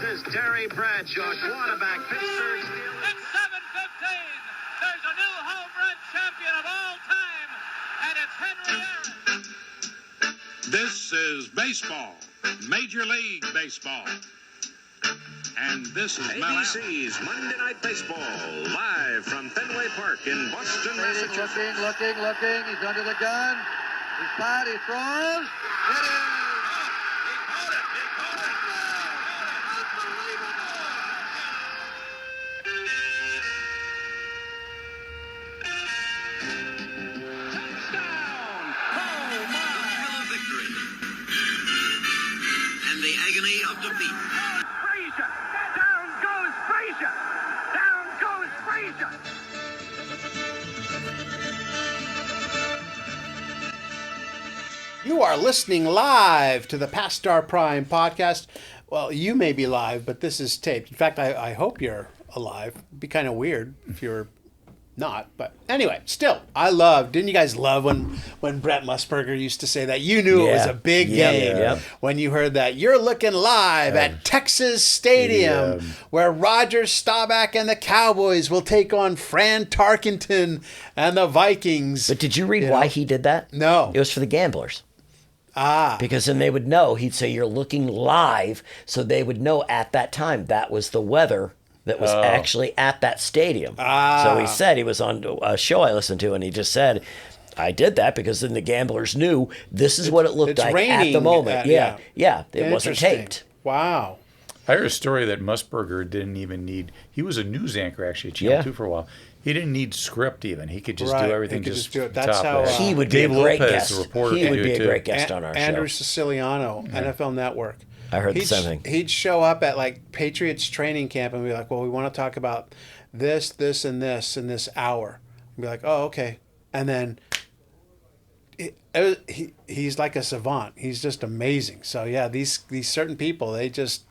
is Terry Bradshaw, quarterback, Pittsburgh Steelers. It's 7:15. There's a new home run champion of all time, and it's Henry Aaron. This is baseball, Major League Baseball. And this is ABC's Monday Night Baseball, live from Fenway Park in Boston, Massachusetts. Looking. He's under the gun. He's flat. He throws. It is. And the agony of defeat. Frazier! Down goes Frazier! Down goes Frazier! You are listening live to the Past Star Prime podcast. Well, you may be live, but this is taped. In fact, I hope you're alive. It'd be kind of weird if you're not. But anyway, still, didn't you guys love when Brett Musburger used to say that? You knew it was a big game when you heard that. You're looking live at Texas Stadium, where Roger Staubach and the Cowboys will take on Fran Tarkenton and the Vikings. But did you read why he did that? No. It was for the gamblers. Because then they would know. He'd say, you're looking live, so they would know at that time that was the weather that was actually at that stadium. So he said, he was on a show I listened to, and he just said, I did that because then the gamblers knew this is what it looked like at the moment. It wasn't taped. Wow. I heard a story that Musburger didn't even need, he was a news anchor actually at Channel 2 for a while. He didn't need script even. He could just do everything. He could just do it. That's top how it. He would be Dave a great Lopez, guest. the reporter, He would be a too. great guest on our Andrew show. Siciliano, NFL Network. I heard the same thing. He'd show up at like Patriots training camp and be like, well, we want to talk about this, and this in this hour. And be like, oh, okay. And then he's like a savant. He's just amazing. So yeah, these certain people, they just...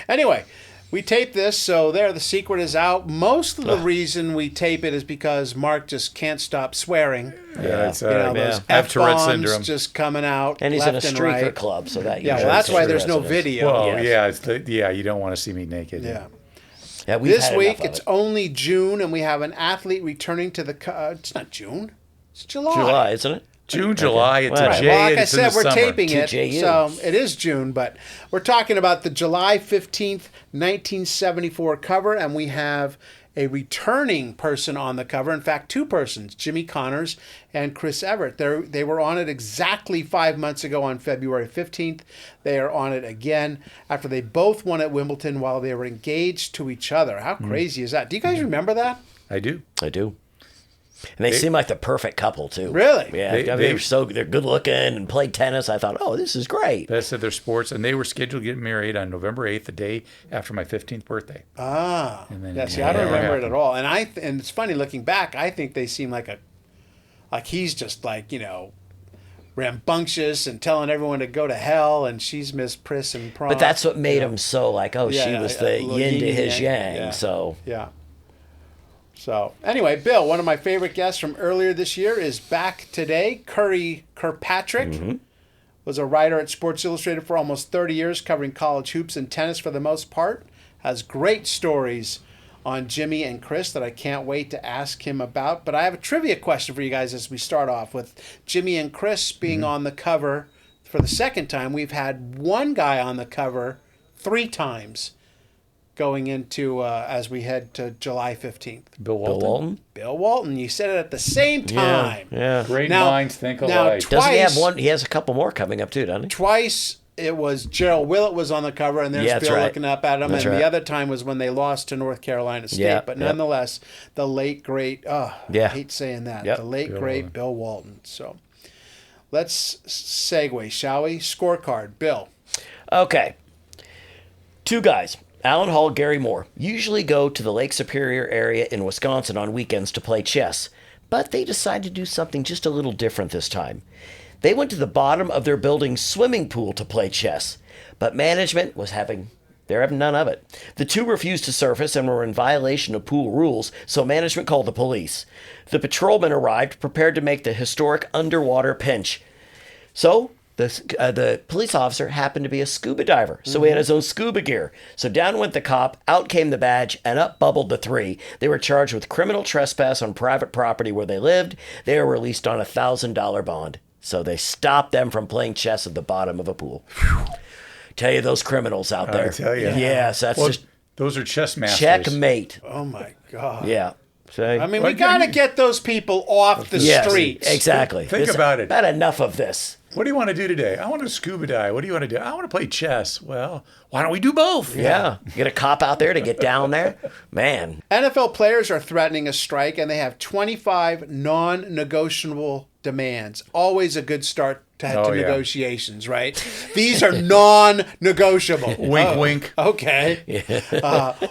Anyway, we tape this, so there, the secret is out. Most of the reason we tape it is because Mark just can't stop swearing. It's Those I have Tourette's F-bombs syndrome. just coming out. And he's left in a and streaker right. club, so that Yeah, well, usually that's why takes there's no precedence. video. Well, Yes. you don't want to see me naked. Yeah. We've This had week, enough of it's it. only June, and we have an athlete returning to the... it's not June. It's July. July, isn't it? June, July, it's Right. a J. Well, like I it's in the said, we're summer. taping it, 2JU. so it is June, but we're talking about the July 15th, 1974 cover, and we have a returning person on the cover. In fact, two persons, Jimmy Connors and Miss Evert. They were on it exactly 5 months ago on February 15th. They are on it again after they both won at Wimbledon while they were engaged to each other. How crazy is that? Do you guys remember that? I do. I do. And they seem like the perfect couple, too. Really? Yeah. They're good looking and played tennis. I thought, oh, this is great. Best of their sports, and they were scheduled to get married on November 8th, the day after my 15th birthday. And then, I don't remember it at all. And it's funny looking back. I think they seem like he's just like, rambunctious and telling everyone to go to hell, and she's Miss Priss and Prom. But that's what made him so like, she was the yin to his yang. Yeah. So So anyway, Bill, one of my favorite guests from earlier this year is back today. Kirkpatrick was a writer at Sports Illustrated for almost 30 years, covering college hoops and tennis for the most part. Has great stories on Jimmy and Chris that I can't wait to ask him about. But I have a trivia question for you guys as we start off with Jimmy and Chris being on the cover for the second time. We've had one guy on the cover 3 times going into as we head to July 15th. Bill Walton. Bill Walton. You said it at the same time. Yeah. Great Now- minds think now, alike. Doesn't he have Twice- one? He has a couple more coming up, too, doesn't he? Twice it was Gerald Willett was on the cover, and there's Yeah, that's Bill right. looking up at him. That's and right. the other time was when they lost to North Carolina State. Yeah, But yep. nonetheless, the late, great, I hate saying that, Yep. the late, Bill great Walton. Bill Walton. So let's segue, shall we? Scorecard, Bill. Okay. 2 guys, Alan Hall, Gary Moore, usually go to the Lake Superior area in Wisconsin on weekends to play chess, but they decided to do something just a little different this time. They went to the bottom of their building's swimming pool to play chess, but management was having none of it. The 2 refused to surface and were in violation of pool rules, so management called the police. The patrolmen arrived, prepared to make the historic underwater pinch. So the police officer happened to be a scuba diver, so he had his own scuba gear. So down went the cop, out came the badge, and up bubbled the three. They were charged with criminal trespass on private property where they lived. They were released on a $1,000 bond. So they stopped them from playing chess at the bottom of a pool. Tell you, those criminals out there. I tell you. Yes, that's just those are chess masters. checkmate. Oh, my God. Yeah. So, I mean, we got to get those people off the streets. Exactly. Think about it. About enough of this. What do you want to do today? I want to scuba dive. What do you want to do? I want to play chess. Well, why don't we do both? Yeah. Get a cop out there to get down there. Man. NFL players are threatening a strike, and they have 25 non-negotiable demands. Always a good start to negotiations, right? These are non-negotiable. Wink, wink. Okay.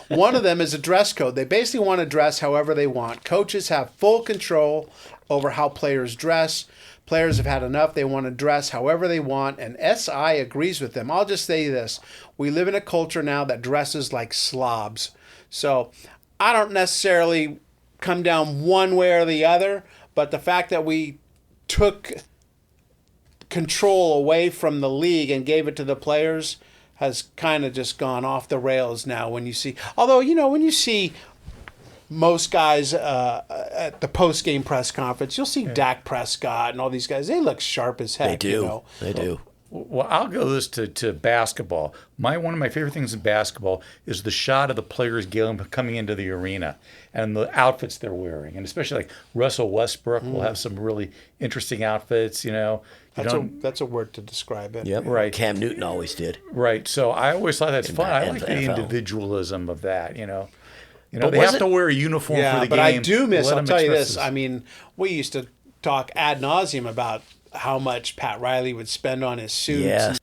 One of them is a dress code. They basically want to dress however they want. Coaches have full control over how players dress. Players have had enough. They want to dress however they want, and SI agrees with them. I'll just say this. We live in a culture now that dresses like slobs. So I don't necessarily come down one way or the other, but the fact that we took control away from the league and gave it to the players has kind of just gone off the rails now when you see. Although, when you see most guys at the post-game press conference, you'll see Dak Prescott and all these guys. They look sharp as heck. They do. They do. Well, I'll go this to basketball. One of my favorite things in basketball is the shot of the players coming into the arena and the outfits they're wearing, and especially like Russell Westbrook will have some really interesting outfits. That's a word to describe it. Yep. Right. Cam Newton always did. Right. So I always thought that's fun. I like the individualism of that. They have to wear a uniform for the game. But I do miss. Let I'll them tell you express this. I mean, we used to talk ad nauseum about how much Pat Riley would spend on his suits. Yeah.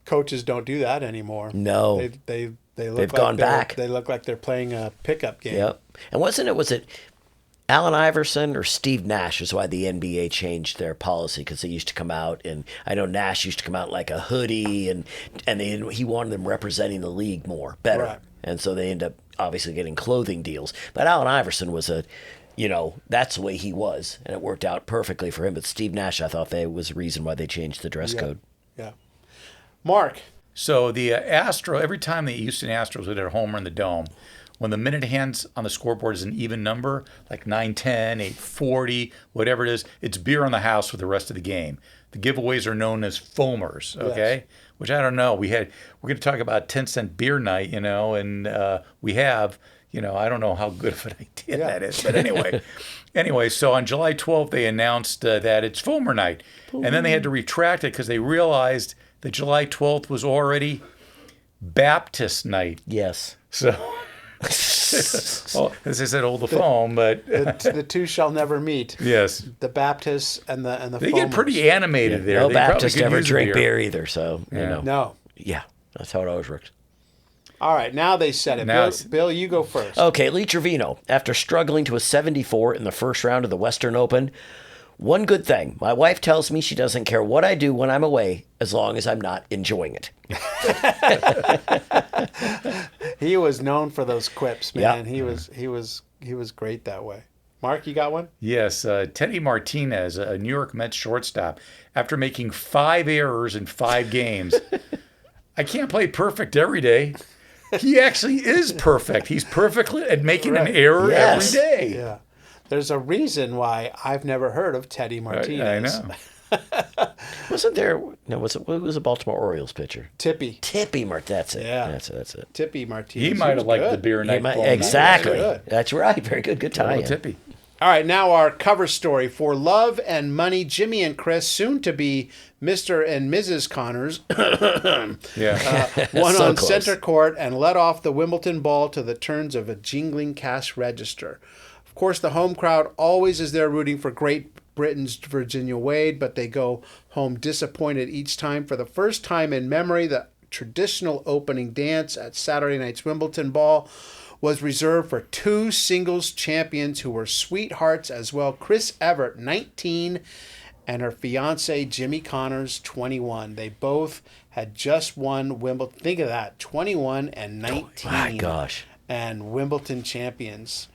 Coaches don't do that anymore. No. They look They've like gone back. They look like they're playing a pickup game. Yep. And was it Allen Iverson or Steve Nash is why the NBA changed their policy, because they used to come out, and I know Nash used to come out like a hoodie, and he wanted them representing the league better. Right. And so they end up obviously getting clothing deals. But Allen Iverson was that's the way he was, and it worked out perfectly for him. But Steve Nash, I thought that was the reason why they changed the dress code. Yeah. Mark. So the every time the Houston Astros would hit a homer in the Dome, when the minute hands on the scoreboard is an even number, like 9:10, 8:40, whatever it is, it's beer on the house for the rest of the game. The giveaways are known as foamers, okay? Yes. Which I don't know. We're going to talk about 10-cent beer night, and we have, I don't know how good of an idea that is. But anyway, so on July 12th, they announced that it's foamer night. And then they had to retract it because they realized that July 12th was already Baptist night. Yes. So, well, as I said, hold the foam, but the two shall never meet. Yes. The Baptists and the they foamers. Get pretty animated there. No they Baptist ever drink beer either, so No. Yeah, that's how it always works. All right, now they said it. Bill, you go first. Okay, Lee Trevino, after struggling to a 74 in the first round of the Western Open, one good thing, my wife tells me she doesn't care what I do when I'm away, as long as I'm not enjoying it. He was known for those quips, man. Yep. He was great that way. Mark, you got one? Yes, Teddy Martinez, a New York Mets shortstop, after making 5 errors in 5 games. I can't play perfect every day. He actually is perfect. He's perfect at making an error every day. Yeah. There's a reason why I've never heard of Teddy Martinez. I know. Wasn't there? No, was a Baltimore Orioles pitcher? Tippy. That's it. Yeah. That's it. Tippy Martinez. He might have liked the beer night. Exactly. Good. That's right. Very good. Good tie. Tippy. All right, now our cover story for Love and Money. Jimmy and Chris, soon to be Mr. and Mrs. Connors, won So on close. center court and led off the Wimbledon ball to the turns of a jingling cash register. Of course, the home crowd always is there rooting for Great Britain's Virginia Wade, but they go home disappointed each time. For the first time in memory, the traditional opening dance at Saturday night's Wimbledon ball was reserved for 2 singles champions who were sweethearts as well. Miss Evert, 19, and her fiancé, Jimmy Connors, 21. They both had just won Wimbledon. Think of that, 21 and 19. My gosh. And Wimbledon champions.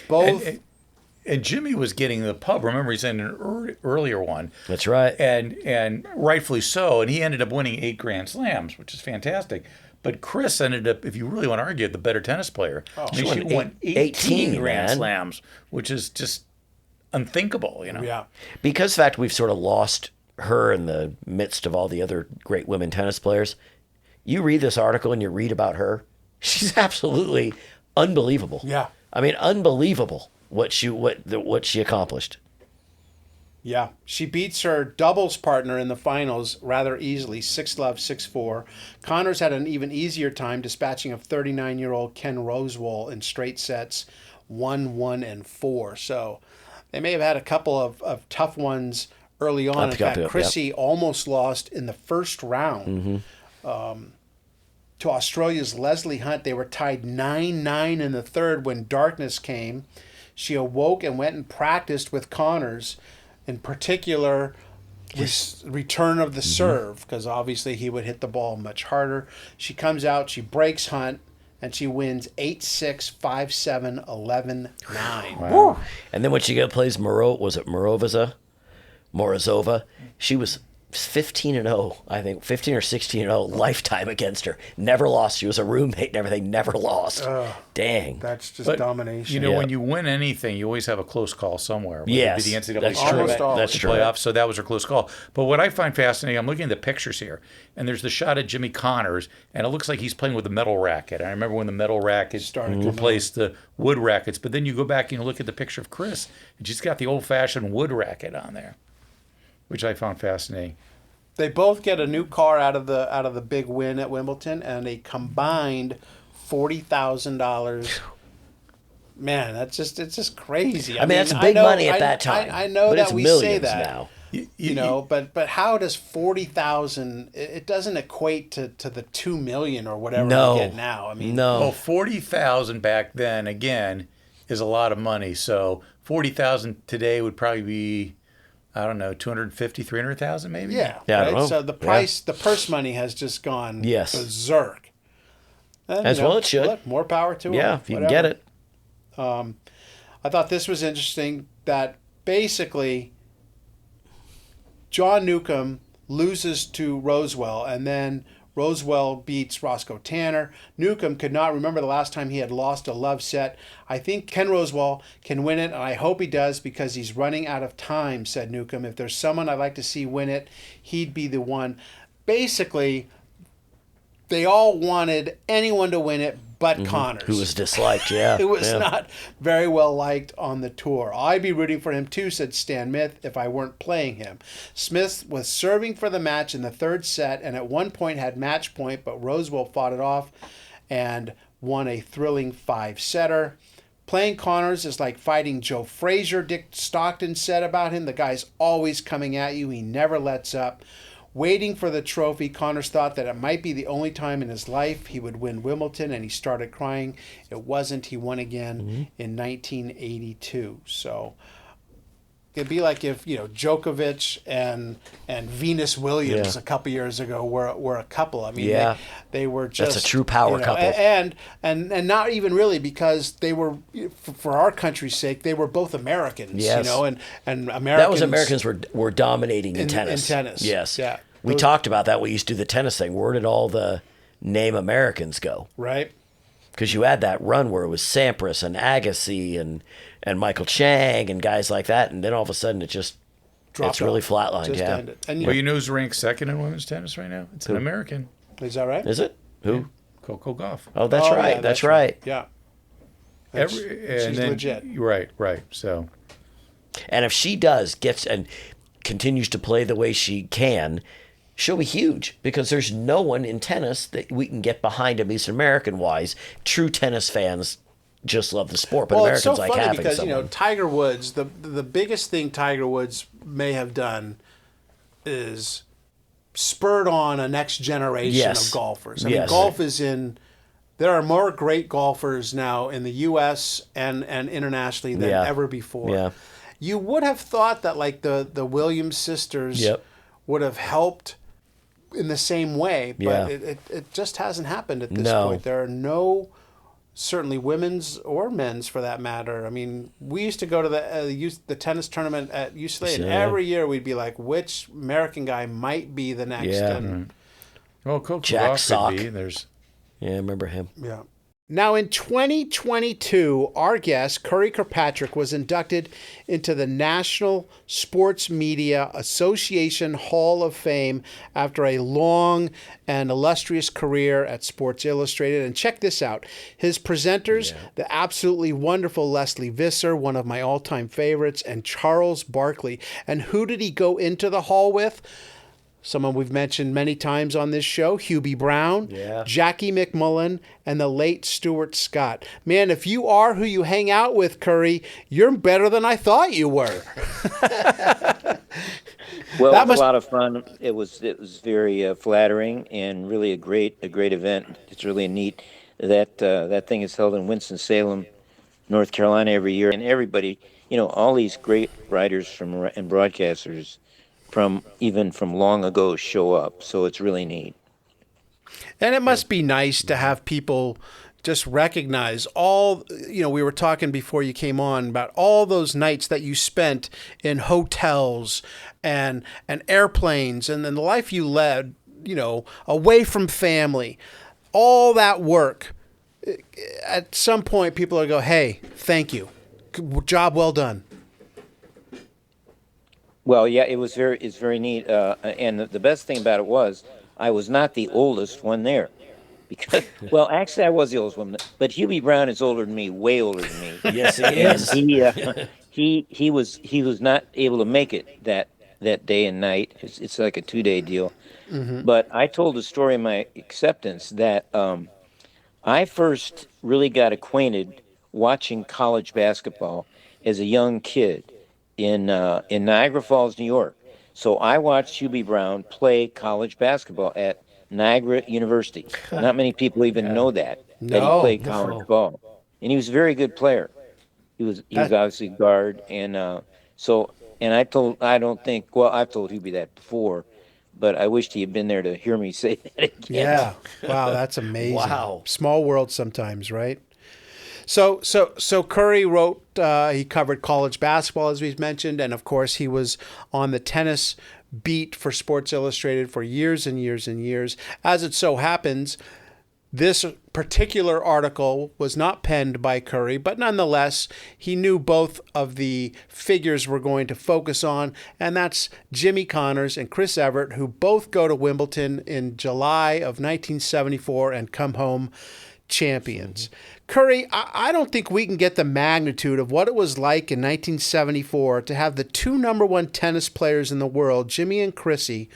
Both. And Jimmy was getting the pub. Remember, he's in an earlier one. That's right. And rightfully so. And he ended up winning 8 Grand Slams, which is fantastic. But Chris ended up, if you really want to argue, the better tennis player. Oh. I mean, she won 18 Grand Slams, which is just unthinkable, you know? Yeah. Because of the fact we've sort of lost her in the midst of all the other great women tennis players, you read this article and you read about her, she's absolutely unbelievable. Yeah. I mean, unbelievable what she accomplished. Yeah. She beats her doubles partner in the finals rather easily, 6-love, 6-4. Connors had an even easier time dispatching of 39-year-old Ken Rosewall in straight sets, 1-1 and 4. So they may have had a couple of tough ones early on. In fact, Chrissy almost lost in the first round to Australia's Leslie Hunt. They were tied 9-9 in the third when darkness came. She awoke and went and practiced with Connors, in particular return of the serve, because obviously he would hit the ball much harder. She comes out, she breaks Hunt, and she wins 8-6, 5-7, 11-9. Wow. And then when she plays Morozova, she was 15-0, I think, 15 or 16-0 lifetime against her. Never lost. She was a roommate and everything. Never lost. Dang. That's just domination. You know, when you win anything, you always have a close call somewhere. Whether Yes, it be the NCAA that's tournament, true. That's the true. playoffs. So that was her close call. But what I find fascinating, I'm looking at the pictures here, and there's the shot of Jimmy Connors, and it looks like he's playing with a metal racket. I remember when the metal racket started replaced the wood rackets. But then you go back and you look at the picture of Chris, and she's got the old-fashioned wood racket on there, which I found fascinating. They both get a new car out of the big win at Wimbledon, and a combined $40,000. Man, it's just crazy. I mean, that's big money at that time. I know but that it's we millions say that now. you know, but how does 40,000? It doesn't equate to the 2 million or whatever we get now. I mean, well, 40,000 back then again is a lot of money. So 40,000 today would probably be, I don't know, 250, 300,000 maybe? Yeah. I Right? don't know. So the price, the purse money has just gone berserk. And, As well it should. Look, more power to it. Yeah, if you can get it. I thought this was interesting that basically John Newcomb loses to Rosewell, and then Rosewell beats Roscoe Tanner. Newcomb could not remember the last time he had lost a love set. I think Ken Rosewell can win it, and I hope he does because he's running out of time, said Newcomb. If there's someone I'd like to see win it, he'd be the one. Basically, they all wanted anyone to win it but Connors. Who was disliked, yeah. Who was not very well liked on the tour. I'd be rooting for him too, said Stan Smith, if I weren't playing him. Smith was serving for the match in the third set and at one point had match point, but Rosewell fought it off and won a thrilling 5-setter. Playing Connors is like fighting Joe Frazier, Dick Stockton said about him. The guy's always coming at you. He never lets up. Waiting for the trophy, Connors thought that it might be the only time in his life he would win Wimbledon, and he started crying. It wasn't. He won again in 1982. So it'd be like if, you know, Djokovic and Venus Williams a couple years ago were a couple. I mean, they were just... That's a true power couple. And not even really, because they were, for our country's sake, they were both Americans, you know, and Americans... That was Americans were dominating in tennis. In tennis. Yes. Yeah. We talked about that. We used to do the tennis thing. Where did all the name Americans go? Right. Because you had that run where it was Sampras and Agassi and Michael Chang and guys like that, and then all of a sudden it's really flatlined. Ended. And, well, you know who's ranked second in women's tennis right now? It's an American. Is that right? Is it? Who? Coco Gauff. Oh, that's right. Yeah, that's right. Yeah. She's legit. Right. So, and if she gets and continues to play the way she can, she'll be huge, because there's no one in tennis that we can get behind, at least American-wise. True tennis fans just love the sport, but Americans it's so like funny having because, someone. you know, Tiger Woods, the biggest thing Tiger Woods may have done is spurred on a next generation of golfers. I mean, golf is in... There are more great golfers now in the U.S. and internationally than ever before. Yeah. You would have thought that, like, the Williams sisters would have helped in the same way, but it just hasn't happened at this point. There are no certainly women's or men's for that matter. I mean, we used to go to the tennis tournament at UCLA, and every year we'd be like, which American guy might be the next? Yeah. And, Well, Coach Jack could Sock. be. There's Yeah, I remember him. yeah. Now, in 2022, our guest, Curry Kirkpatrick, was inducted into the National Sports Media Association Hall of Fame after a long and illustrious career at Sports Illustrated. And check this out. His presenters, the absolutely wonderful Leslie Visser, one of my all-time favorites, and Charles Barkley. And who did he go into the hall with? Someone we've mentioned many times on this show, Hubie Brown, Jackie McMullen, and the late Stuart Scott. Man, if you are who you hang out with, Curry, you're better than I thought you were. Well, it was a lot of fun. It was very flattering and really a great event. It's really neat that that thing is held in Winston-Salem, North Carolina every year, and everybody, all these great writers and broadcasters even from long ago show up, so it's really neat. And it must be nice to have people just recognize all, we were talking before you came on about all those nights that you spent in hotels and airplanes and then the life you led, away from family, all that work. At some point, people will go, hey, thank you. Job well done. Well, yeah, it's very neat. And the best thing about it was I was not the oldest one there. Because, well, actually, I was the oldest one, but Hubie Brown is older than me, way older than me. Yes, he is. He was not able to make it that day and night. It's like a 2-day deal. Mm-hmm. But I told the story in my acceptance that I first really got acquainted watching college basketball as a young kid in Niagara Falls, New York. So I watched Hubie Brown play college basketball at Niagara University. Not many people even know that he played college ball, and he was a very good player. He was obviously guard, and I've told Hubie that before, but I wished he had been there to hear me say that again. Yeah, wow, that's amazing. Wow, small world sometimes, right? So Curry wrote, he covered college basketball, as we've mentioned, and of course he was on the tennis beat for Sports Illustrated for years and years and years. As it so happens, this particular article was not penned by Curry, but nonetheless, he knew both of the figures we're going to focus on, and that's Jimmy Connors and Chris Evert, who both go to Wimbledon in July of 1974 and come home champions. Curry, I don't think we can get the magnitude of what it was like in 1974 to have the two number one tennis players in the world, Jimmy and Chrissy,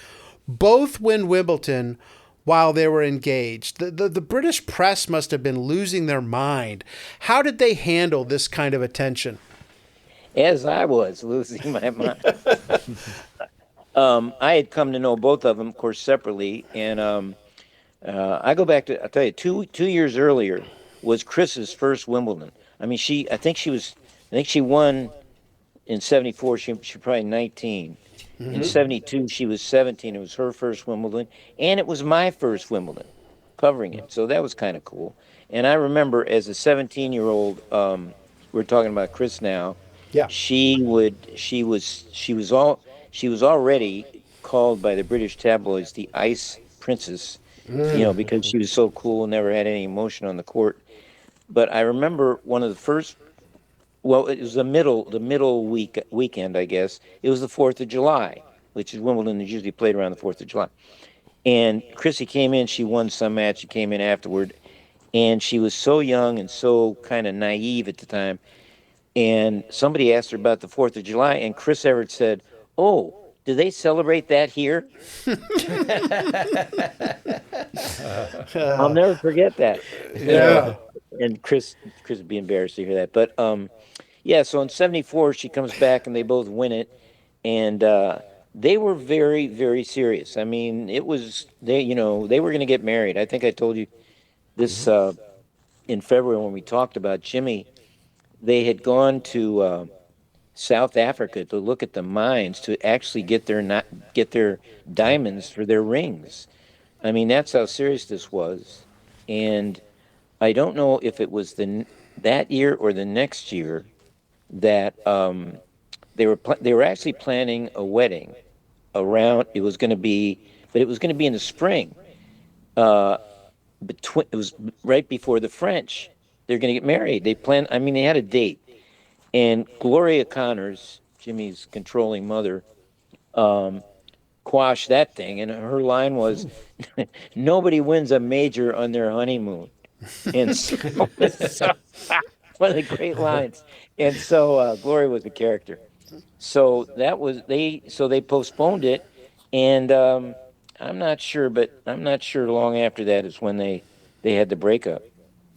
both win Wimbledon while they were engaged. The British press must have been losing their mind. How did they handle this kind of attention? As I was losing my mind. I had come to know both of them, of course, separately, and I go back to, I'll tell you, two years earlier was Chris's first Wimbledon. I mean, I think she won in 74. She was probably 19. Mm-hmm. In 72, she was 17. It was her first Wimbledon, and it was my first Wimbledon, covering it. So that was kind of cool. And I remember as a 17-year-old, we're talking about Chris now. Yeah. She was already called by the British tabloids the Ice Princess. Because she was so cool and never had any emotion on the court. But I remember one of the first, it was the middle weekend, I guess. It was the 4th of July, which is Wimbledon is usually played around the 4th of July. And Chrissy came in, she won some match, she came in afterward, and she was so young and so kind of naive at the time. And somebody asked her about the 4th of July, and Chris Evert said, "Oh, do they celebrate that here?" I'll never forget that. Yeah. And Chris would be embarrassed to hear that. But so in 74 she comes back and they both win it, and they were very, very serious. I mean, it was they were going to get married. I think I told you this in February when we talked about Jimmy. They had gone to South Africa to look at the mines to actually get their diamonds for their rings. I mean, that's how serious this was. And I don't know if it was that year or the next year that they were actually planning a wedding around. It was going to be, but it was going to be in the spring. It was right before the French. They're going to get married. They planned. I mean, they had a date, and Gloria Connors, Jimmy's controlling mother, quashed that thing, and her line was, "Nobody wins a major on their honeymoon." And so, one of the great lines. And so Gloria was the character. So that was they. So they postponed it, and I'm not sure, but I'm not sure. Long after that is when they had the breakup.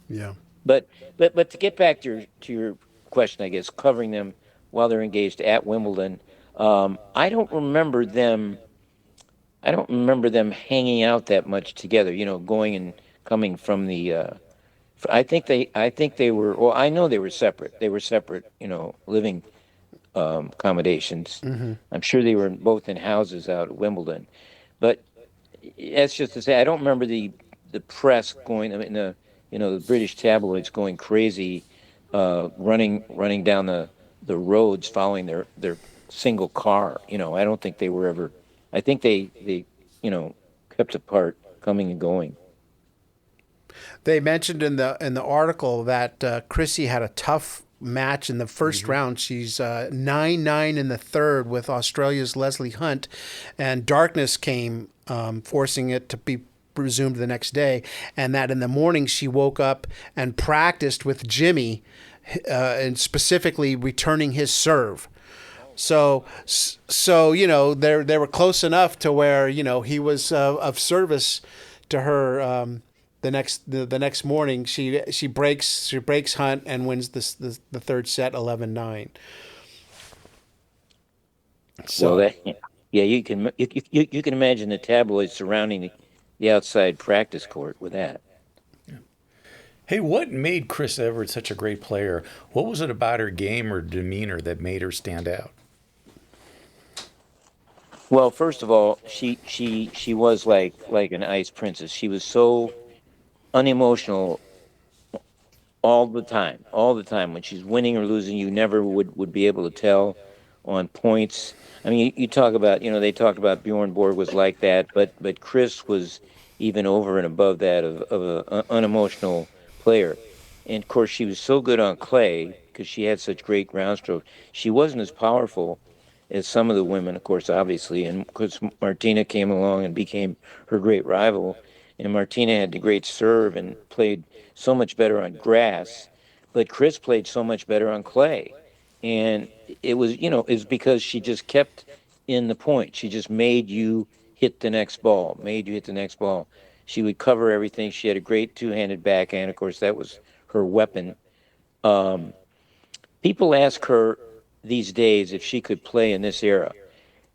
Yeah. But to get back to your question, I guess covering them while they're engaged at Wimbledon, I don't remember them. I don't remember them hanging out that much together. You know, going and coming from the. I think they were. Well, I know they were separate. They were separate. You know, living accommodations. I'm sure they were both in houses out at Wimbledon, but that's just to say I don't remember the press going. I mean, the British tabloids going crazy, running down the roads following their single car. You know, I don't think they were ever. I think they kept apart, coming and going. They mentioned in the article that Chrissy had a tough match in the 1st round. She's 9-9 in the 3rd with Australia's Leslie Hunt, and darkness came, forcing it to be resumed the next day. And that in the morning she woke up and practiced with Jimmy, and specifically returning his serve. So you know they were close enough to where he was of service to her. The next morning, she breaks Hunt and wins the 3rd set 11-9. So that you can imagine the tabloids surrounding the outside practice court with that. Hey, what made Chris Evert such a great player? What was it about her game or demeanor that made her stand out? Well, first of all, she was like an ice princess. She was so unemotional all the time. When she's winning or losing, you never would be able to tell on points. I mean, you talk about, they talked about Bjorn Borg was like that, but Chris was even over and above that of an unemotional player. And of course, she was so good on clay because she had such great ground stroke. She wasn't as powerful as some of the women, of course, obviously. And because Martina came along and became her great rival, and Martina had the great serve and played so much better on grass, but Chris played so much better on clay. And it was because she just kept in the point. She just made you hit the next ball, She would cover everything. She had a great two-handed backhand. Of course, that was her weapon. People ask her these days if she could play in this era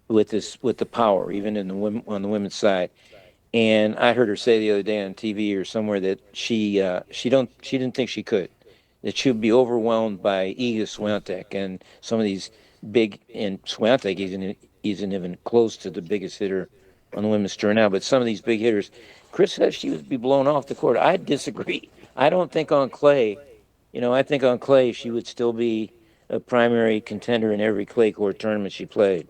with the power, even on the women's side. And I heard her say the other day on TV or somewhere that she didn't think she could, that she would be overwhelmed by Iga Swiatek and some of these big, and Swiatek isn't even close to the biggest hitter on the women's tour now, but some of these big hitters. Chris says she would be blown off the court. I disagree. I don't think on clay, I think on clay she would still be a primary contender in every clay court tournament she played.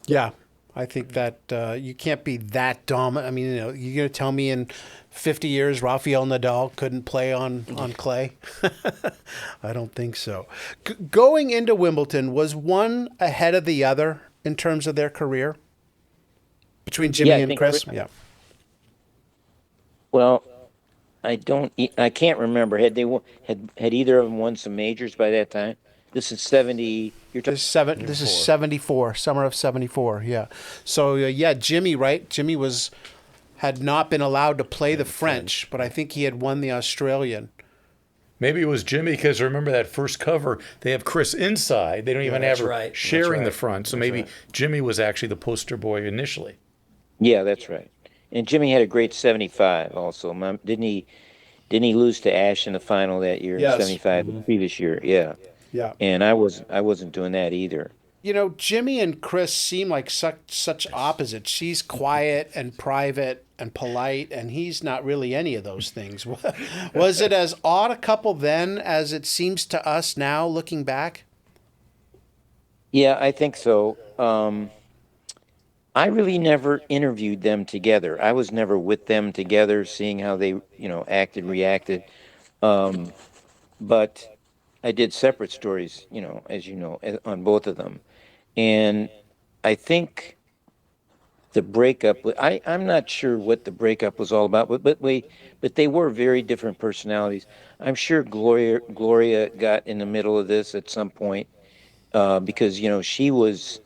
Yeah. I think that you can't be that dominant. I mean, you're going to tell me in 50 years Rafael Nadal couldn't play on clay? I don't think so. Going into Wimbledon, was one ahead of the other in terms of their career? Between Jimmy and Chris? Yeah. Well, I can't remember. Had either of them won some majors by that time? This is 70. This is 74, summer of 74. Yeah. So Jimmy, right? Jimmy had not been allowed to play the French, but I think he had won the Australian. Maybe it was Jimmy because remember that first cover, they have Chris inside. They don't even have her sharing the front. So maybe Jimmy was actually the poster boy initially. Yeah, that's right. And Jimmy had a great 75 also. Didn't he lose to Ash in the final that year? Yes. 75 the previous year. Yeah. Yeah. And I wasn't doing that either. Jimmy and Chris seem like such opposites. She's quiet and private and polite, and he's not really any of those things. Was it as odd a couple then as it seems to us now, looking back? Yeah, I think so. I really never interviewed them together. I was never with them together, seeing how they, acted, reacted. But I did separate stories, as you know, on both of them. And I think the breakup, I'm not sure what the breakup was all about, but they were very different personalities. I'm sure Gloria got in the middle of this at some point, because, she was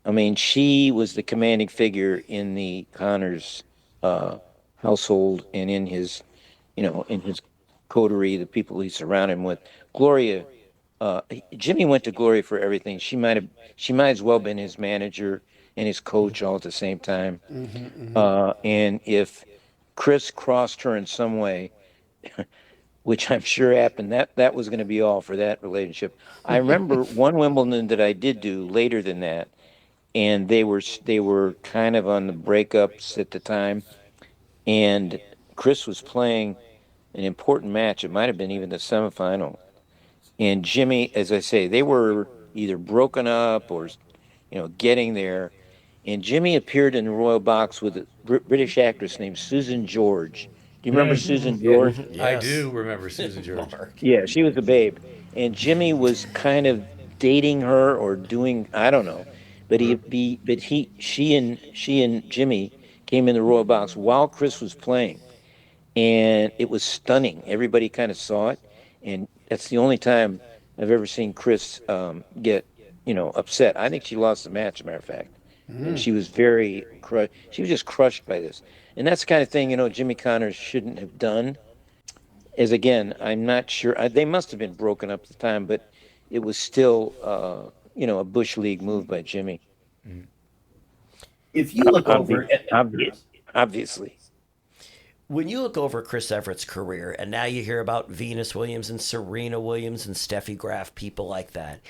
the commanding figure in the Connors household and in his, in his coterie, the people he surrounded him with. Gloria, Jimmy went to Gloria for everything. She might as well been his manager and his coach all at the same time. And if Chris crossed her in some way, which I'm sure happened, that was going to be all for that relationship. I remember one Wimbledon that I did do later than that, and they were kind of on the breakups at the time, and Chris was playing an important match. It might have been even the semifinal, and Jimmy, as I say, they were either broken up or getting there, and Jimmy appeared in the royal box with a British actress named Susan George. Do you remember Susan George? I do remember Susan George. Yeah, she was a babe, and Jimmy was kind of dating her or doing, I don't know, but she and Jimmy came in the royal box while Chris was playing, and it was stunning. Everybody kind of saw it, and that's the only time I've ever seen Chris get upset. I think she lost the match, as a matter of fact, and she was very she was just crushed by this, and that's the kind of thing Jimmy Connors shouldn't have done. As again, I'm not sure. They must have been broken up at the time, but it was still, a Bush League move by Jimmy. If you look over, Obviously. when you look over Chris Everett's career, and now you hear about Venus Williams and Serena Williams and Steffi Graf, people like that,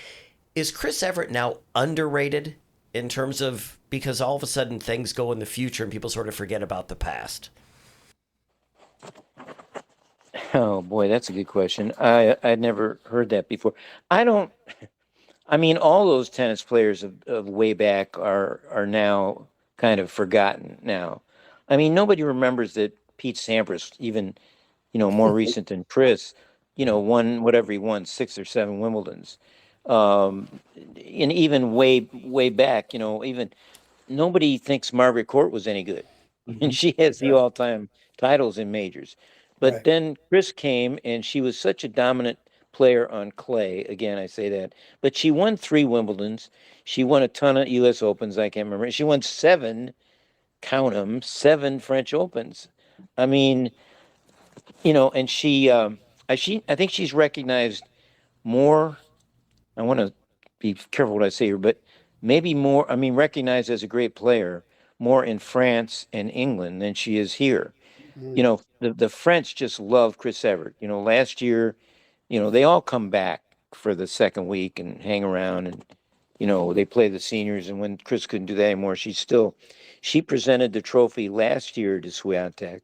is Chris Evert now underrated in terms of, because all of a sudden things go in the future and people sort of forget about the past? Oh boy, that's a good question. I'd never heard that before. All those tennis players of way back are now kind of forgotten now. Nobody remembers that Pete Sampras, even more recent than Chris, won whatever he won, 6 or 7 Wimbledons, and even way back, even nobody thinks Margaret Court was any good, and she has the all-time titles in majors. But then Chris came, and she was such a dominant player on clay. Again, I say that. But she won 3 Wimbledons. She won a ton of U.S. Opens. I can't remember. She won 7, count them, 7 French Opens. And I think she's recognized more. I want to be careful what I say here, but maybe more, recognized as a great player more in France and England than she is here. The French just love Chris Evert. Last year, they all come back for the second week and hang around, and they play the seniors. And when Chris couldn't do that anymore, she presented the trophy last year to Swiatek,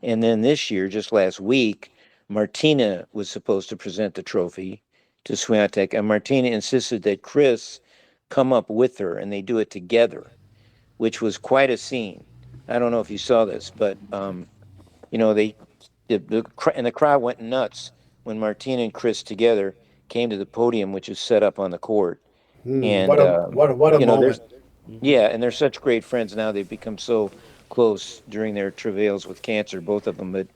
and then this year, just last week, Martina was supposed to present the trophy to Swiatek, and Martina insisted that Chris come up with her, and they do it together, which was quite a scene. I don't know if you saw this, but the crowd went nuts when Martina and Chris together came to the podium, which is set up on the court. And what a moment! And they're such great friends now. They've become so close during their travails with cancer, both of them. But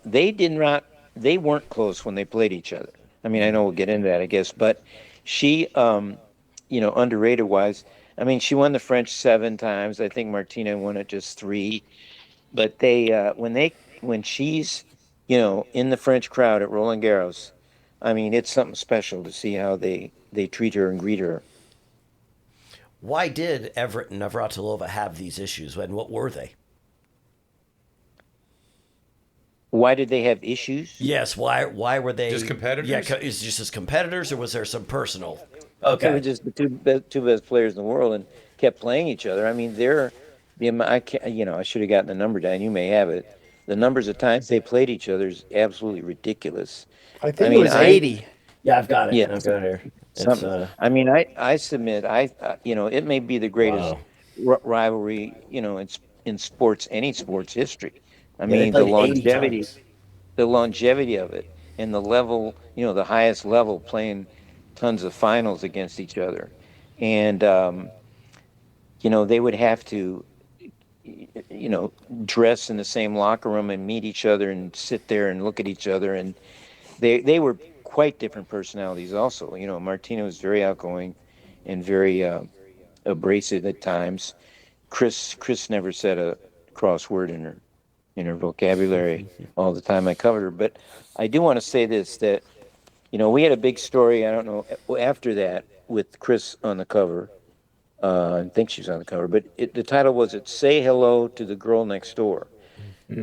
they weren't close when they played each other. I know we'll get into that, I guess. But she, underrated wise, she won the French 7 times. I think Martina won it just 3. But when she's, in the French crowd at Roland Garros, it's something special to see how they treat her and greet her. Why did Evert and Navratilova have these issues, and what were they? Why did they have issues? Yes, why were they Just competitors? Yeah, is just as competitors, or was there some personal? They were Okay. just the two best players in the world and kept playing each other. I mean, I can't, I should have gotten the number down. You may have it. The numbers of times they played each other is absolutely ridiculous. I I think it mean, was 80. Yeah, I've got it. yeah, I've got it here. It's something. I mean, I submit, it may be the greatest wow. rivalry, in sports, any sports history. I Yeah, they mean, the played 80 longevity, times. the longevity of it, and the level, the highest level, playing tons of finals against each other, and they would have to, dress in the same locker room and meet each other and sit there and look at each other, and they were quite different personalities. Also, Martina was very outgoing and very abrasive at times. Chris never said a crossword in her vocabulary all the time I covered her. But I do want to say this, that we had a big story. I don't know, after that, with Chris on the cover. I think she's on the cover, but the title was "It Say Hello to the Girl Next Door."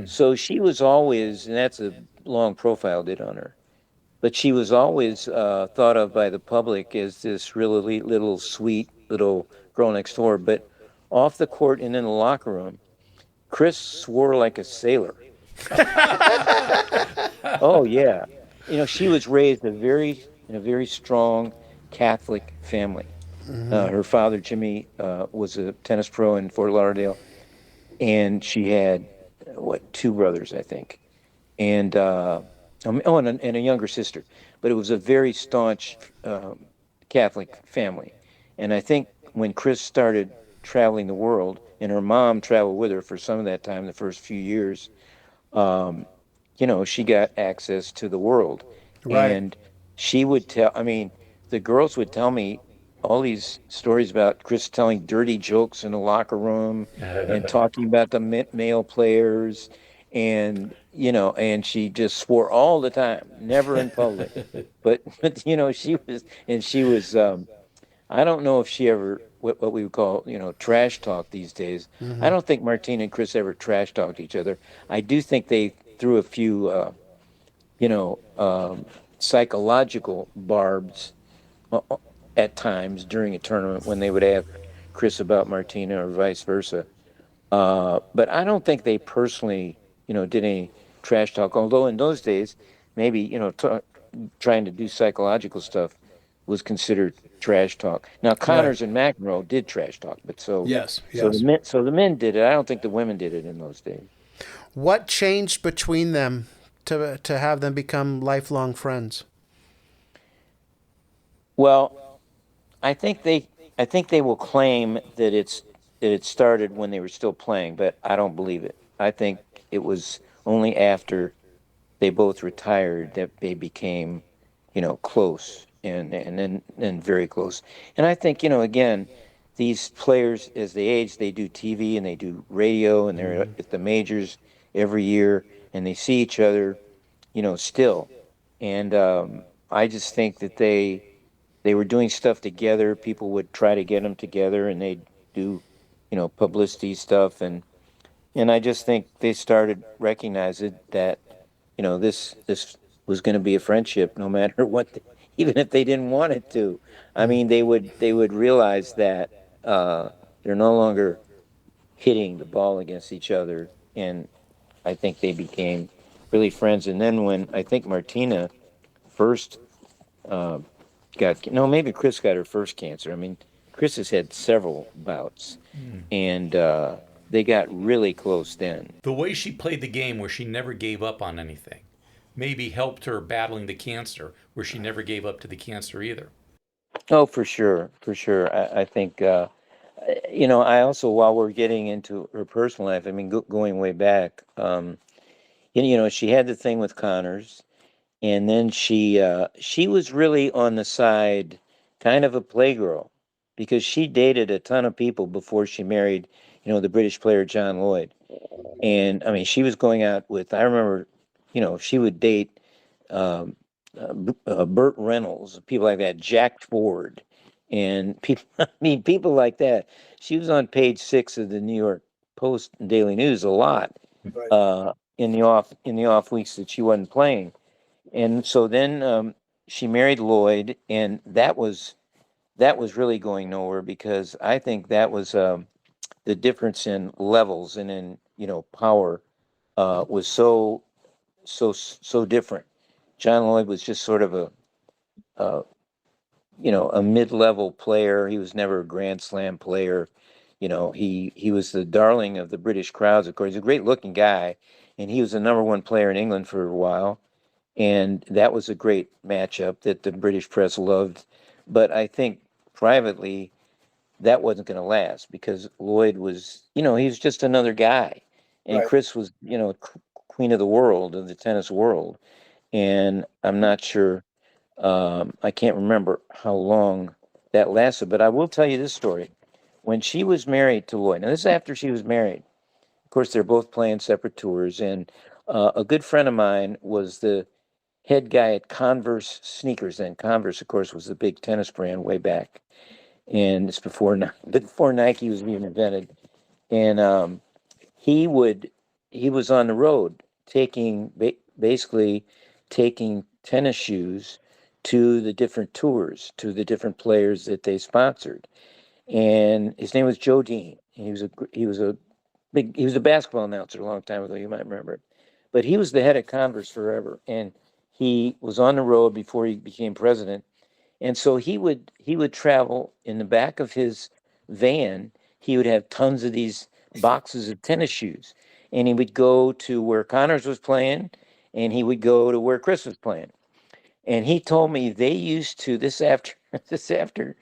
So she was always, and that's a long profile did on her, but she was always thought of by the public as this really little sweet little girl next door. But off the court and in the locker room, Chris swore like a sailor. Oh yeah, she was raised in a very strong Catholic family. Her father Jimmy was a tennis pro in Fort Lauderdale, and she had two brothers, I think, and and a younger sister. But it was a very staunch Catholic family, and I think when Chris started traveling the world, and her mom traveled with her for some of that time, the first few years, she got access to the world. Right. And she would tell, I mean, the girls would tell me all these stories about Chris telling dirty jokes in the locker room and talking about the male players. And she just swore all the time, never in public. But she was, I don't know if she ever, what we would call, trash talk these days. I don't think Martina and Chris ever trash talked each other. I do think they threw a few, psychological barbs at times during a tournament when they would ask Chris about Martina or vice versa. But I don't think they personally, did any trash talk. Although in those days, maybe, trying to do psychological stuff was considered trash talk. Now Right. Connors and McEnroe did trash talk, but Yes. so Yes. the men did it. I don't think the women did it in those days. What changed between them to have them become lifelong friends? Well, I think they will claim that it started when they were still playing, but I don't believe it. I think it was only after they both retired that they became, close and very close. And I think, again, these players as they age, they do TV and they do radio and they're at the majors every year and they see each other, still. And I just think that they were doing stuff together. People would try to get them together, and they'd do, publicity stuff, and I just think they started recognizing that, this was going to be a friendship, no matter what, even if they didn't want it to. I mean, they would realize that they're no longer hitting the ball against each other, and I think they became really friends. And then when I think Martina first uh, no, maybe Chris got her first cancer. I mean, Chris has had several bouts, and they got really close then. The way she played the game, where she never gave up on anything, maybe helped her battling the cancer, where she never gave up to the cancer either. Oh, for sure, for sure. I think, I also, while we're getting into her personal life, I mean, going way back, she had the thing with Connors, and then she was really on the side, kind of a playgirl, because she dated a ton of people before she married, the British player John Lloyd. And I mean, she was going out with, I remember, she would date um, Burt Reynolds, people like that, Jack Ford, and people. I mean, people like that. She was on page 6 of the New York Post and Daily News a lot in the off weeks that she wasn't playing. And so then she married Lloyd, and that was that was really going nowhere because I think that was the difference in levels and in power was so different. John Lloyd was just sort of a a mid-level player. He was never a Grand Slam player. He was the darling of the British crowds. Of course, he's a great-looking guy, and he was the number one player in England for a while. And that was a great matchup that the British press loved. But I think privately, that wasn't going to last because Lloyd was, he was just another guy, and Right. Chris was, queen of the world, of the tennis world. And I'm not sure. I can't remember how long that lasted, but I will tell you this story. When she was married to Lloyd, now this is after she was married. Of course, they're both playing separate tours, and a good friend of mine was the head guy at Converse sneakers. Then Converse, of course, was the big tennis brand way back, and it's before Nike was even invented. And he would he was on the road basically taking tennis shoes to the different tours, to the different players that they sponsored. And his name was Joe Dean. He was a basketball announcer a long time ago. You might remember it, but he was the head of Converse forever, and he was on the road before he became president. And so he would travel in the back of his van. He would have tons of these boxes of tennis shoes, and he would go to where Connors was playing, and he would go to where Chris was playing. And he told me they used to this after this after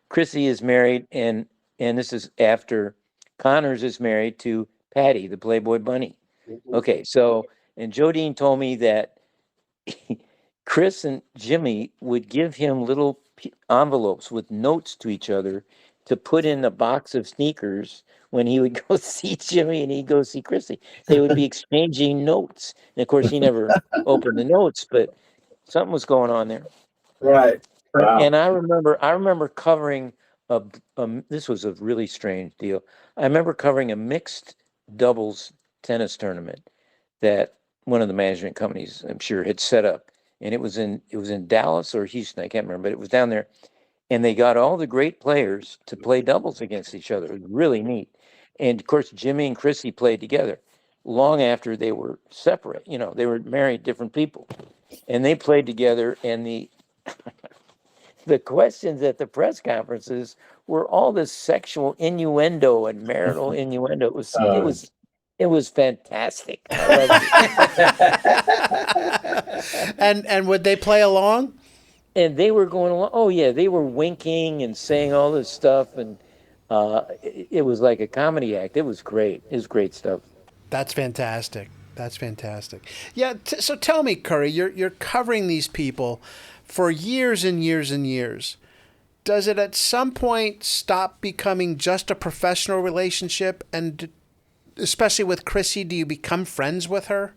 Chrissy is married, and this is after Connors is married to Patty, the Playboy Bunny. Okay, so and Jodine told me that Chris and Jimmy would give him little envelopes with notes to each other to put in a box of sneakers when he would go see Jimmy and he'd go see Chrissy. They would be exchanging notes. And of course, he never opened the notes, but something was going on there. Right. Wow. And I remember covering this was a really strange deal. I remember covering a mixed doubles tennis tournament that one of the management companies, I'm sure, had set up, and it was in Dallas or Houston, I can't remember, but it was down there, and they got all the great players to play doubles against each other. It was really neat, and of course, Jimmy and Chrissy played together long after they were separate. They were married, different people, and they played together, and the questions at the press conferences were all this sexual innuendo and marital innuendo. It was fantastic. I loved it. And would they play along? And they were going along. Oh yeah, they were winking and saying all this stuff, and it was like a comedy act. It was great. It was great stuff. That's fantastic. That's fantastic. Yeah. So tell me, Curry, you're covering these people for years and years and years. Does it at some point stop becoming just a professional relationship? And especially with Chrissy, do you become friends with her?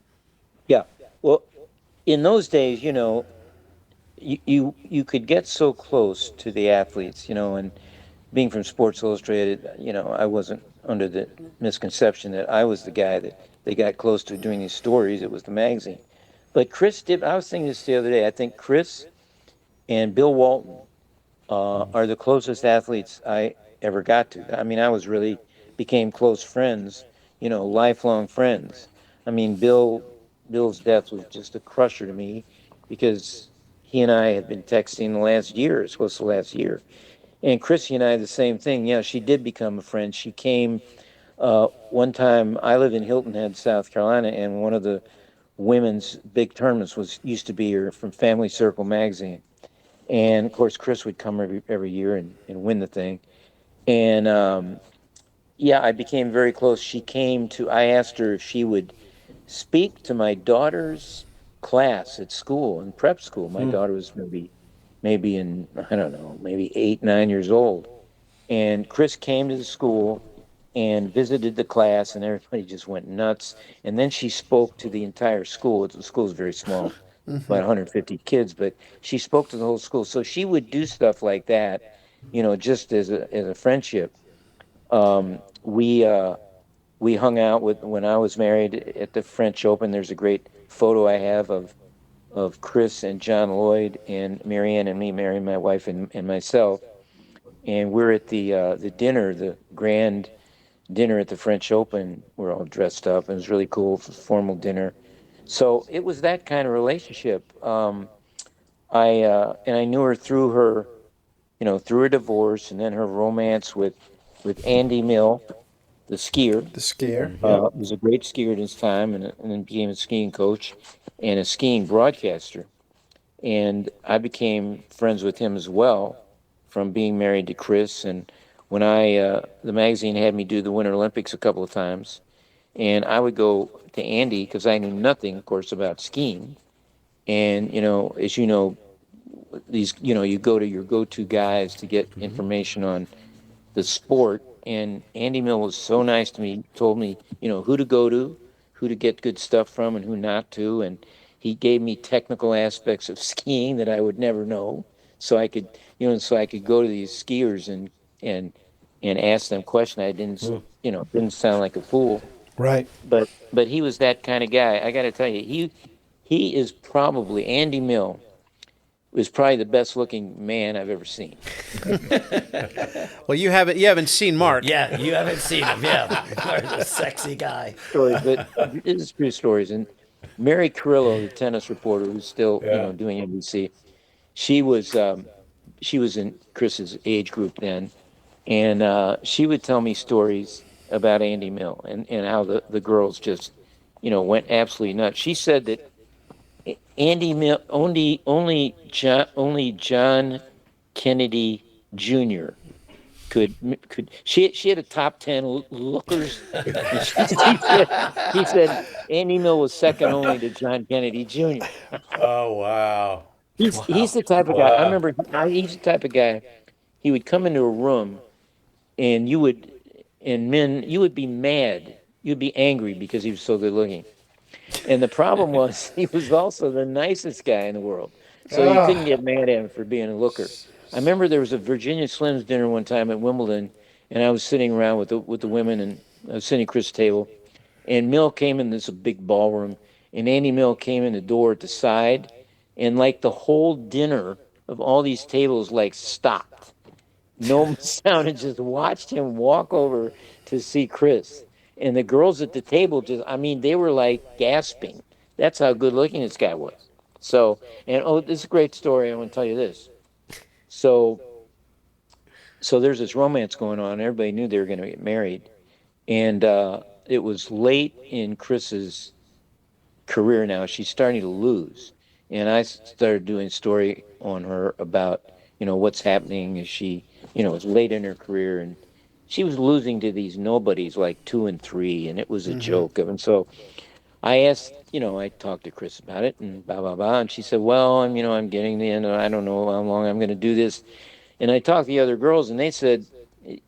Yeah. Well, in those days, you could get so close to the athletes, and being from Sports Illustrated, I wasn't under the misconception that I was the guy that they got close to doing these stories. It was the magazine. But Chris did. I was thinking this the other day. I think Chris and Bill Walton are the closest athletes I ever got to. I mean, I was really became close friends, lifelong friends. I mean, Bill's death was just a crusher to me because he and I had been texting the last year. It's close to the last year. And Chrissy and I, the same thing. Yeah, she did become a friend. She came one time. I live in Hilton Head, South Carolina, and one of the women's big tournaments used to be here from Family Circle magazine. And of course, Chris would come every year and win the thing. And yeah, I became very close. I asked her if she would speak to my daughter's class at school, in prep school. My daughter was maybe in, I don't know, maybe 8, 9 years old. And Chris came to the school and visited the class, and everybody just went nuts. And then she spoke to the entire school. The school is very small, about 150 kids, but she spoke to the whole school. So she would do stuff like that, just as a friendship. We hung out when I was married at the French Open. There's a great photo I have of Chris and John Lloyd and Marianne and me, Mary, my wife, and myself. and we're at the dinner, the grand dinner at the French Open. We're all dressed up, and it was really cool, formal dinner. So it was that kind of relationship. I knew her through her, through her divorce, and then her romance with Andy Mill, the skier. The skier. Was a great skier at his time, and then became a skiing coach and a skiing broadcaster. And I became friends with him as well from being married to Chris. And when the magazine had me do the Winter Olympics a couple of times, and I would go to Andy because I knew nothing, of course, about skiing. And, as you know, you go to your go-to guys to get information on the sport. And Andy Mill was so nice to me, told me, who to go to, who to get good stuff from, and who not to. And he gave me technical aspects of skiing that I would never know. So I could, so I could go to these skiers and ask them questions. I didn't sound like a fool. Right. But he was that kind of guy. I got to tell you, he is probably Andy Mill was probably the best looking man I've ever seen. Well, you haven't seen Mark. Yeah, you haven't seen him. Yeah, Mark's a sexy guy. Stories, but this is true stories. And Mary Carrillo, the tennis reporter who's still doing NBC, she was in Chris's age group then, and she would tell me stories about Andy Mill and how the girls just went absolutely nuts. She said that Andy Mill only John Kennedy Jr. could she had a top 10 lookers. He said Andy Mill was second only to John Kennedy Jr. Oh, wow. He's the type of guy. I remember he's the type of guy. He would come into a room, and you would be mad. You'd be angry because he was so good looking. And the problem was he was also the nicest guy in the world. So you couldn't get mad at him for being a looker. I remember there was a Virginia Slims dinner one time at Wimbledon, and I was sitting around with the women, and I was sitting at Chris' table, and Mill came in this big ballroom, and Andy Mill came in the door at the side, and like the whole dinner of all these tables stopped. No sound, and just watched him walk over to see Chris. And the girls at the table they were like gasping. That's how good looking this guy was. So, this is a great story. I want to tell you this. So there's this romance going on. Everybody knew they were going to get married. And it was late in Chris's career now. She's starting to lose. And I started doing a story on her about, what's happening as she, it's late in her career. And she was losing to these nobodies like 2 and 3, and it was a joke. And so I asked, I talked to Chris about it, and blah blah blah, and she said, "Well, I'm getting the end. I don't know how long I'm going to do this." And I talked to the other girls, and they said,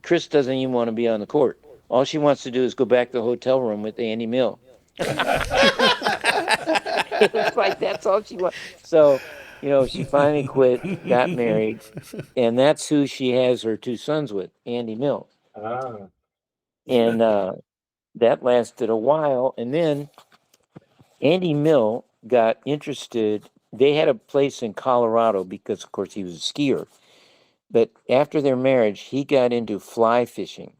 "Chris doesn't even want to be on the court. All she wants to do is go back to the hotel room with Andy Mill." It was like that's all she wants. So, she finally quit, got married, and that's who she has her 2 sons with, Andy Mill. And that lasted a while, and then Andy Mill got interested. They had a place in Colorado because, of course, he was a skier. But after their marriage, he got into fly fishing,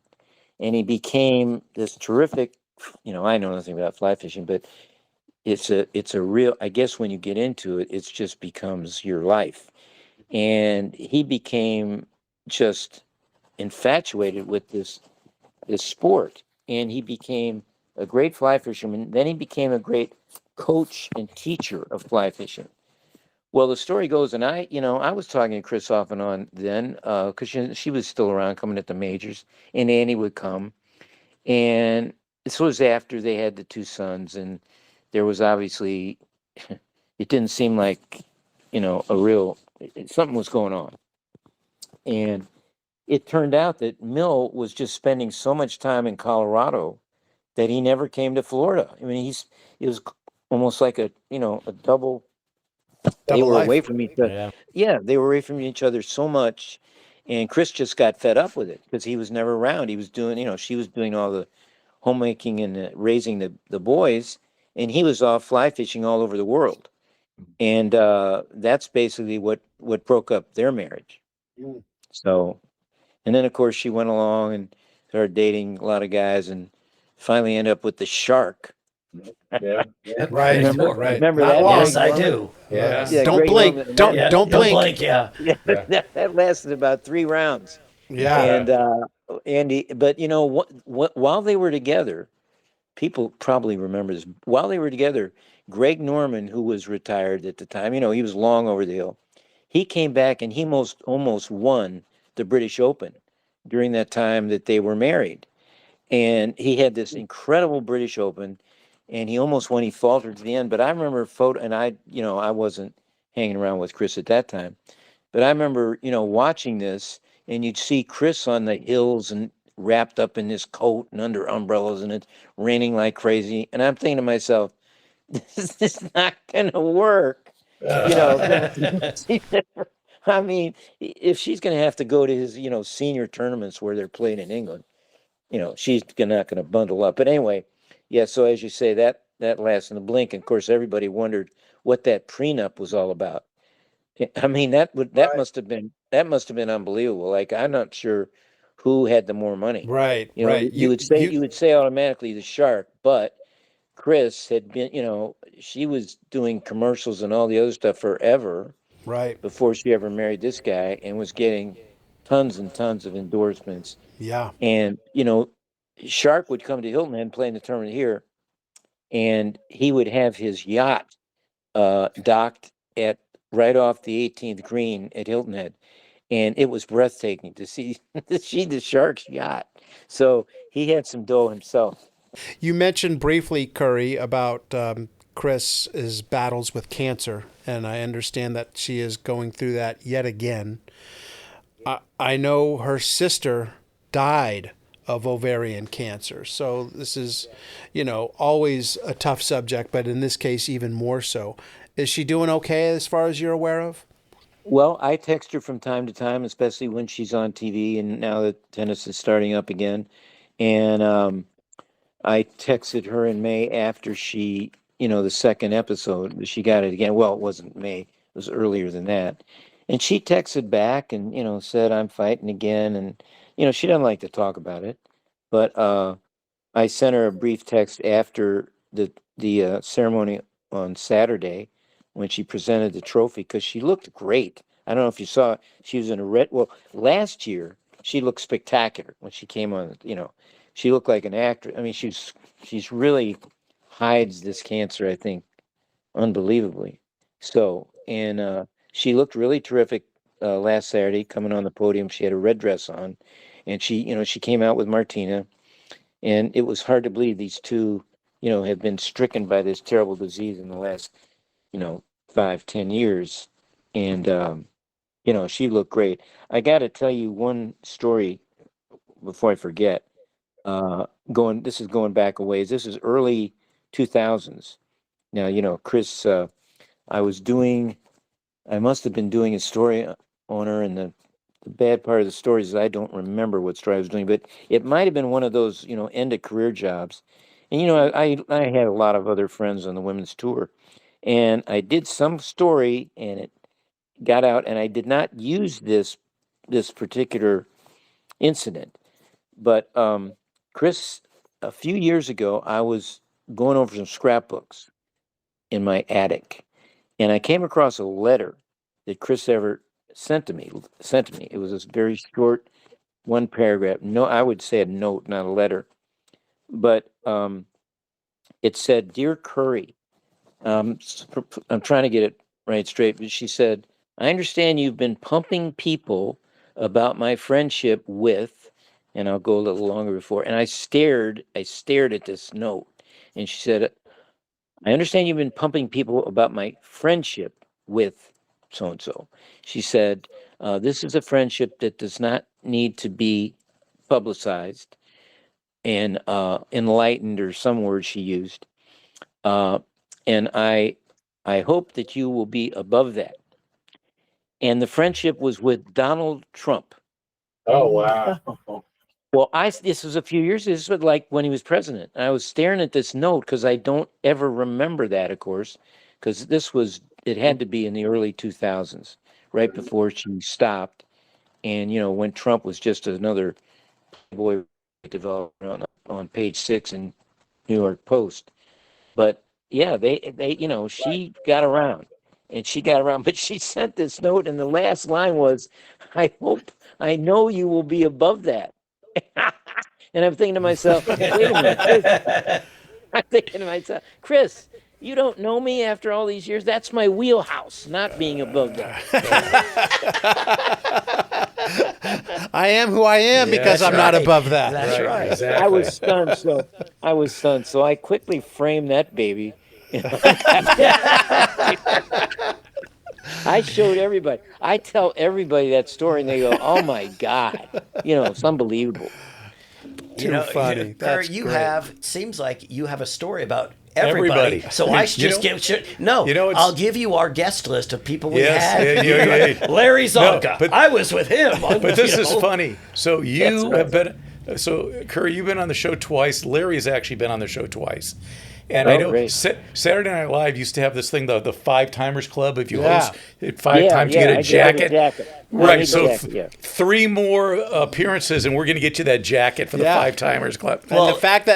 and he became this terrific. I know nothing about fly fishing, but it's a real. I guess when you get into it, it just becomes your life. And he became just infatuated with this sport, and he became a great fly fisherman. Then he became a great coach and teacher of fly fishing. Well, the story goes, and I was talking to Chris off and on then, because she was still around, coming at the majors, and Annie would come, and this was after they had the 2 sons, and there was obviously, it didn't seem like, something was going on, and it turned out that Mill was just spending so much time in Colorado that he never came to Florida. I mean, it was almost like a double. They were life. away from each other. Yeah, they were away from each other so much, and Chris just got fed up with it because he was never around. He was doing, she was doing all the homemaking and raising the boys, and he was off fly fishing all over the world, and that's basically what broke up their marriage. So And then, of course, she went along and started dating a lot of guys and finally ended up with the Shark. Yeah. Right. Remember, Right. remember Not that? long. Yes, I Greg Norman? do. Yeah. Yeah, Don't Greg blink. Norman. Don't Yeah, don't blink. Yeah. Yeah, that lasted about 3 rounds. Yeah. And Andy, but you know what? While they were together, people probably remember this. While they were together, Greg Norman, who was retired at the time, he was long over the hill. He came back and he almost won the British Open during that time that they were married. And he had this incredible British Open, and he almost won. He faltered to the end. But I remember a photo, and I wasn't hanging around with Chris at that time, but I remember, watching this, and you'd see Chris on the hills and wrapped up in this coat and under umbrellas, and it's raining like crazy. And I'm thinking to myself, this is not going to work. I mean, if she's going to have to go to his, senior tournaments where they're played in England, she's not going to bundle up. But anyway, yeah. So as you say, that lasted in the blink. And of course, everybody wondered what that prenup was all about. I mean, that must have been unbelievable. Like, I'm not sure who had the more money. Right. Right. You would say automatically the Shark, but Chris had been, she was doing commercials and all the other stuff forever Right. before she ever married this guy, and was getting tons and tons of endorsements. Yeah. And Shark would come to Hilton Head and play in the tournament here, and he would have his yacht docked at right off the 18th green at Hilton Head, and it was breathtaking to see the Shark's yacht. So he had some dough himself. You mentioned briefly, Curry, about Chris's battles with cancer, and I understand that she is going through that yet again. I know her sister died of ovarian cancer, so this is, always a tough subject, but in this case, even more so. Is she doing okay as far as you're aware of? Well, I text her from time to time, especially when she's on TV, and now that tennis is starting up again. And I texted her in May after she, the second episode, she got it again. Well, it wasn't May, it was earlier than that. And she texted back and, said, I'm fighting again. And, she doesn't like to talk about it. But I sent her a brief text after the ceremony on Saturday when she presented the trophy, because she looked great. I don't know if you saw, she was in a red. Well, last year she looked spectacular when she came on. She looked like an actress. I mean, she's really hides this cancer, I think, unbelievably. So, and she looked really terrific last Saturday coming on the podium. She had a red dress on, and she came out with Martina, and it was hard to believe these two, have been stricken by this terrible disease in the last, 5-10 years. And, she looked great. I got to tell you one story before I forget. This is going back a ways. This is early 2000s. Now, Chris, I must have been doing a story on her, and the bad part of the story is I don't remember what story I was doing, but it might have been one of those, end of career jobs. And, I had a lot of other friends on the women's tour, and I did some story and it got out, and I did not use this particular incident. But Chris, a few years ago, I was going over some scrapbooks in my attic, and I came across a letter that Chris Evert sent to me. It was this very short, one paragraph. No, I would say a note, not a letter. But it said, "Dear Curry," I'm trying to get it right straight, but she said, "I understand you've been pumping people about my friendship with," and I'll go a little longer before. And I stared at this note, and she said, "I understand you've been pumping people about my friendship with so and so." She said, "This is a friendship that does not need to be publicized and enlightened," or some word she used. And I hope that you will be above that. And the friendship was with Donald Trump. Oh, wow. Well, this was a few years. This was like when he was president. I was staring at this note because I don't ever remember that, of course, because it had to be in the early 2000s, right before she stopped. And when Trump was just another boy developer on page 6 in New York Post. But yeah, they she got around, but she sent this note, and the last line was, I know you will be above that. And I'm thinking to myself, wait a minute, Chris. I'm thinking to myself, Chris, you don't know me after all these years. That's my wheelhouse, not being above that. I am who I am because I'm not above that. That's right. Exactly. I was stunned. So I quickly framed that baby. I showed everybody. I tell everybody that story, and they go, "Oh my God!" It's unbelievable. Too funny. Kurt, That's seems like you have a story about everybody. Everybody. So I should just I'll give you our guest list of people we had. Yeah. Larry Zonka. No, but- I was with him. But this is funny. So you That's have been, Curry, you've been on the show twice. Larry has actually been on the show twice. And I know great. Saturday Night Live used to have this thing, the Five Timers Club. If you Yeah. host it 5 times, you get a I jacket. get a jacket. I Right. need So a jacket, yeah. 3 more appearances, and we're going to get you that jacket for the Yeah. Five Timers Club. And the fact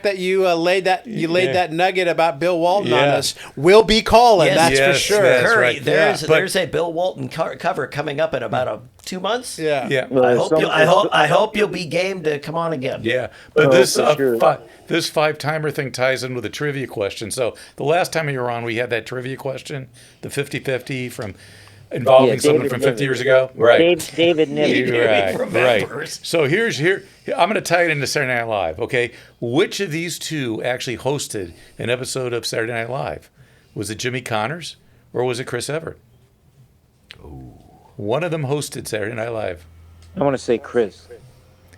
that you laid that nugget about Bill Walton on Yeah. us will be calling. Yes. That's for Yes, sure. that's Curry, right. there's a Bill Walton cover coming up in about 2 months. Yeah. Yeah. Well, I hope you'll be game to come on again. Yeah, but Oh, this for sure. this 5-timer thing ties in with a trivia question. So the last time you were on, we had that trivia question, the 50-50 from involving someone David from 50 Niven. years ago. Right. David Niven. Right. remembers. So I'm going to tie it into Saturday Night Live. Okay, which of these two actually hosted an episode of Saturday Night Live? Was it Jimmy Connors or was it Chris Evert? One of them hosted Saturday Night Live. I want to say Chris.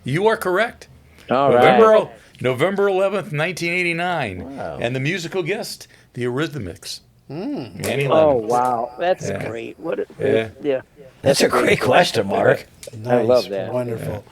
You are correct. All right. November 11th, 1989. Wow. And the musical guest, the Eurythmics. Annie Oh Lennox. wow, that's Yeah. great. What? Yeah. That's a great question, Mark. I love that. Wonderful.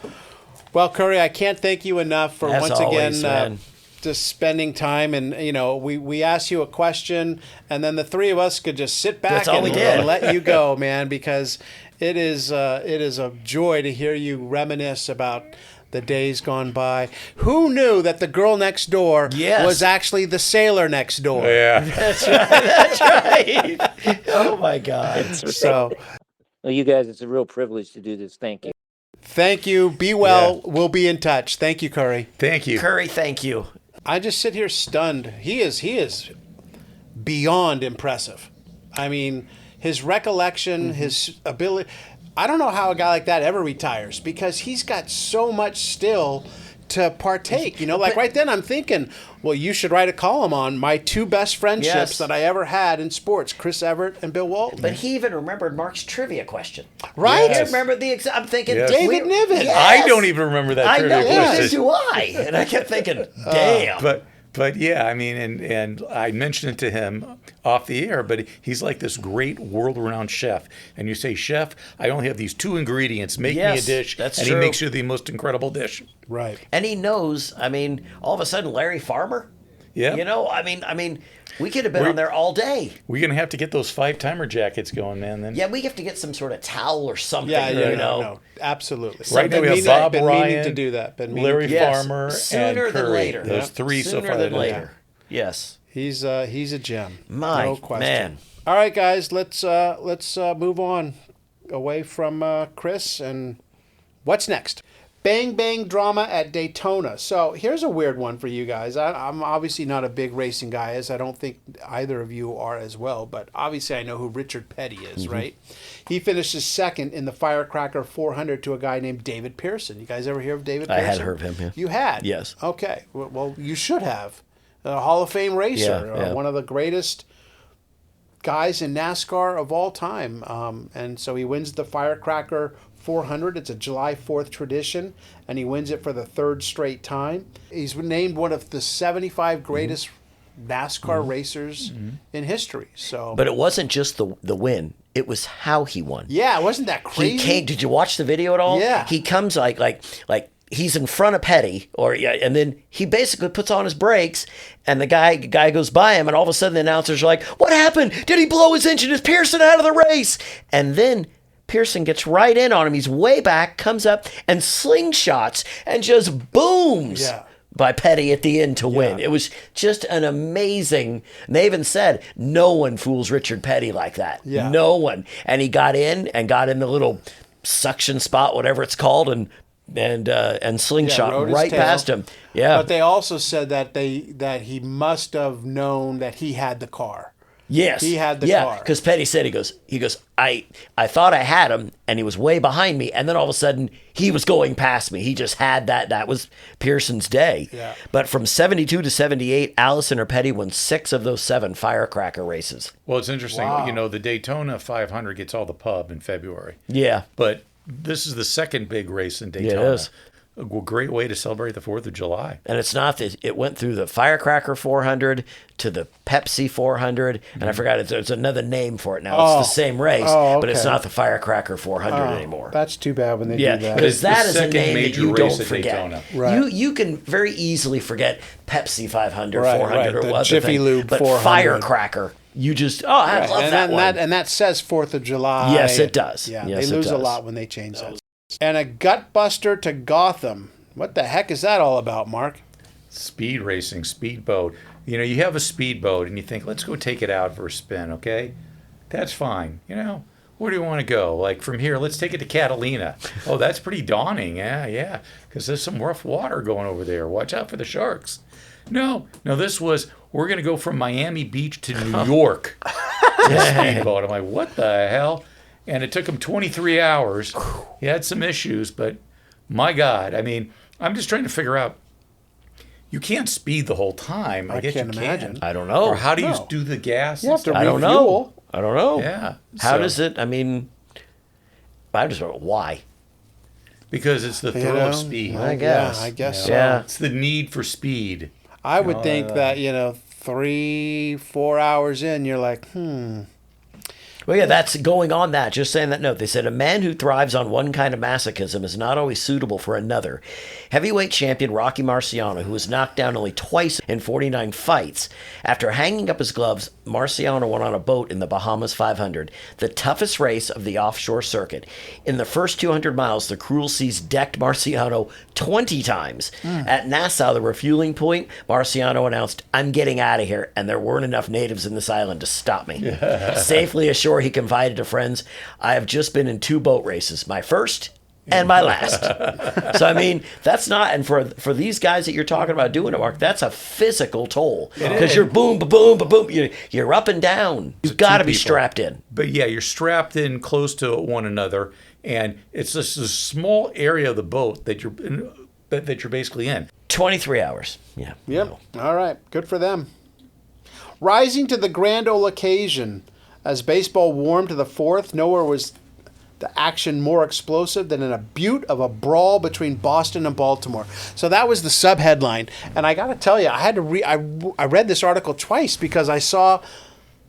Well, Curry, I can't thank you enough for As once always, again man. just spending time. And we asked you a question, and then the three of us could just sit back That's all and, we did. and let you go, man, because it is a joy to hear you reminisce about the days gone by. Who knew that the girl next door Yes. was actually the sailor next door? Yeah. That's right. Oh my God. So Well, you guys, it's a real privilege to do this. Thank you. thank you. Be well. We'll be in touch. Thank you, Curry. Thank you. Curry, thank you. I just sit here stunned. He is beyond impressive. I mean, his recollection, his ability. I don't know how a guy like that ever retires because he's got so much still to partake. Like right then I'm thinking, well, you should write a column on my 2 best friendships Yes. that I ever had in sports, Chris Evert and Bill Walton. But he even remembered Mark's trivia question. Right? He remembered I'm thinking, Yes. David Niven. I don't even remember that I trivia know, question. neither do I. And I kept thinking, damn. But yeah, I mean, and I mentioned it to him off the air, but he's like this great world-renowned chef. And you say, chef, I only have these 2 ingredients. Make me a Yes, dish. that's and true. he makes you the most incredible dish. Right. And he knows, all of a sudden, Larry Farmer. Yeah. We could have been on there all day. We're going to have to get those 5-timer jackets going, man. Then. Yeah, we have to get some sort of towel or something. Yeah, No. absolutely. Right now we have Bob been Ryan, meaning to do that. Larry Yes. Farmer, Sooner and than Curry. later. Those 3 so Sooner far. than that- later. Yes. He's a gem. My no question. man. All right, guys, let's move on away from Chris and what's next? Bang Bang drama at Daytona. So here's a weird one for you guys. I'm obviously not a big racing guy, as I don't think either of you are as well. But obviously I know who Richard Petty is, right? He finishes second in the Firecracker 400 to a guy named David Pearson. You guys ever hear of David I Pearson? had heard of him, yeah. You had? Yes. Okay. Well, you should have. A Hall of Fame racer, Yeah. one of the greatest guys in NASCAR of all time. And so he wins the Firecracker 400. It's a July 4th tradition, and he wins it for the 3rd straight time. He's named one of the 75 greatest NASCAR racers in history. So, But it wasn't just the win. It was how he won. yeah, wasn't that crazy? He came. Did you watch the video at all? Yeah. He comes like he's in front of Petty, and then he basically puts on his brakes, and the guy goes by him, and all of a sudden the announcers are like, "What happened? Did he blow his engine? Is Pearson out of the race?" And then Pearson gets right in on him. He's way back, comes up and slingshots and just booms. Yeah. By Petty at the end to win. It was just an amazing. And they even said no one fools Richard Petty like that. Yeah. No one. And he got in the little suction spot, whatever it's called, and slingshot rode his right tail. past him. Yeah. But they also said that he must have known that he had the car. Yes. He had the yeah, car. because Petty said, he goes, I thought I had him, and he was way behind me, and then all of a sudden, he was going past me. He just had that. That was Pearson's day. Yeah. But from 72 to 78, Allison or Petty won 6 of those 7 firecracker races. Well, it's interesting. Wow. You know, the Daytona 500 gets all the pub in February. Yeah. But this is the second big race in Daytona. Yeah, it is. A great way to celebrate the 4th of July. And it's not that it went through the Firecracker 400 to the Pepsi 400, and I forgot there's another name for it now. It's the same race, but it's okay. not the Firecracker 400 anymore. That's too bad when they Yeah, do that. because that the is a second name that major you race don't at forget. Daytona. Right. You can very easily forget Pepsi 500, Right, 400, right, or the other Jiffy thing, Lube but 400. Firecracker, you just I Right. love and that one. And that says 4th of July. Yes, it does. Yeah, Yes, they it lose a does. lot when they change that. And a gutbuster to Gotham. What the heck is that all about, Mark? Speed racing, speedboat. You know, you have a speedboat and you think, let's go take it out for a spin, okay? That's fine. You know, where do you want to go? Like from here, let's take it to Catalina. Oh, that's pretty daunting. Yeah. Because there's some rough water going over there. Watch out for the sharks. No, this was, we're going to go from Miami Beach to New York. Speedboat. I'm like, what the hell? And it took him 23 hours. He had some issues, but my God, I mean, I'm just trying to figure out. You can't speed the whole time. I guess can't you imagine. can. I don't know. Or how do you No. do the gas? You have to I don't refuel. know. I don't know. Yeah. How So- does it? I mean, I just don't know why. Because it's the You thrill know? of speed. I guess. Yeah, I guess Yeah. so. It's the need for speed. I would think that, 3-4 hours in, you're like, Well, yeah, that's going on that. Just saying that note. They said a man who thrives on one kind of masochism is not always suitable for another. Heavyweight champion Rocky Marciano, who was knocked down only twice in 49 fights, after hanging up his gloves, Marciano went on a boat in the Bahamas 500, the toughest race of the offshore circuit. In the first 200 miles, the cruel seas decked Marciano 20 times. At Nassau, the refueling point, Marciano announced, "I'm getting out of here," and there weren't enough natives in this island to stop me. Safely ashore, he confided to friends, "I have just been in 2 boat races, my first and my last." So, I mean, that's not, and for these guys that you're talking about doing it, Mark, that's a physical toll. Because you're boom, ba-boom, ba-boom, you're up and down. You've got to be people. strapped in. But yeah, you're strapped in close to one another, and it's just a small area of the boat that you're basically in. 23 hours. Yeah. yep, all right, good for them. Rising to the grand old occasion. As baseball warmed to the 4th, nowhere was the action more explosive than in a butte of a brawl between Boston and Baltimore. So that was the sub-headline. And I got to tell you, I had to I read this article twice because I saw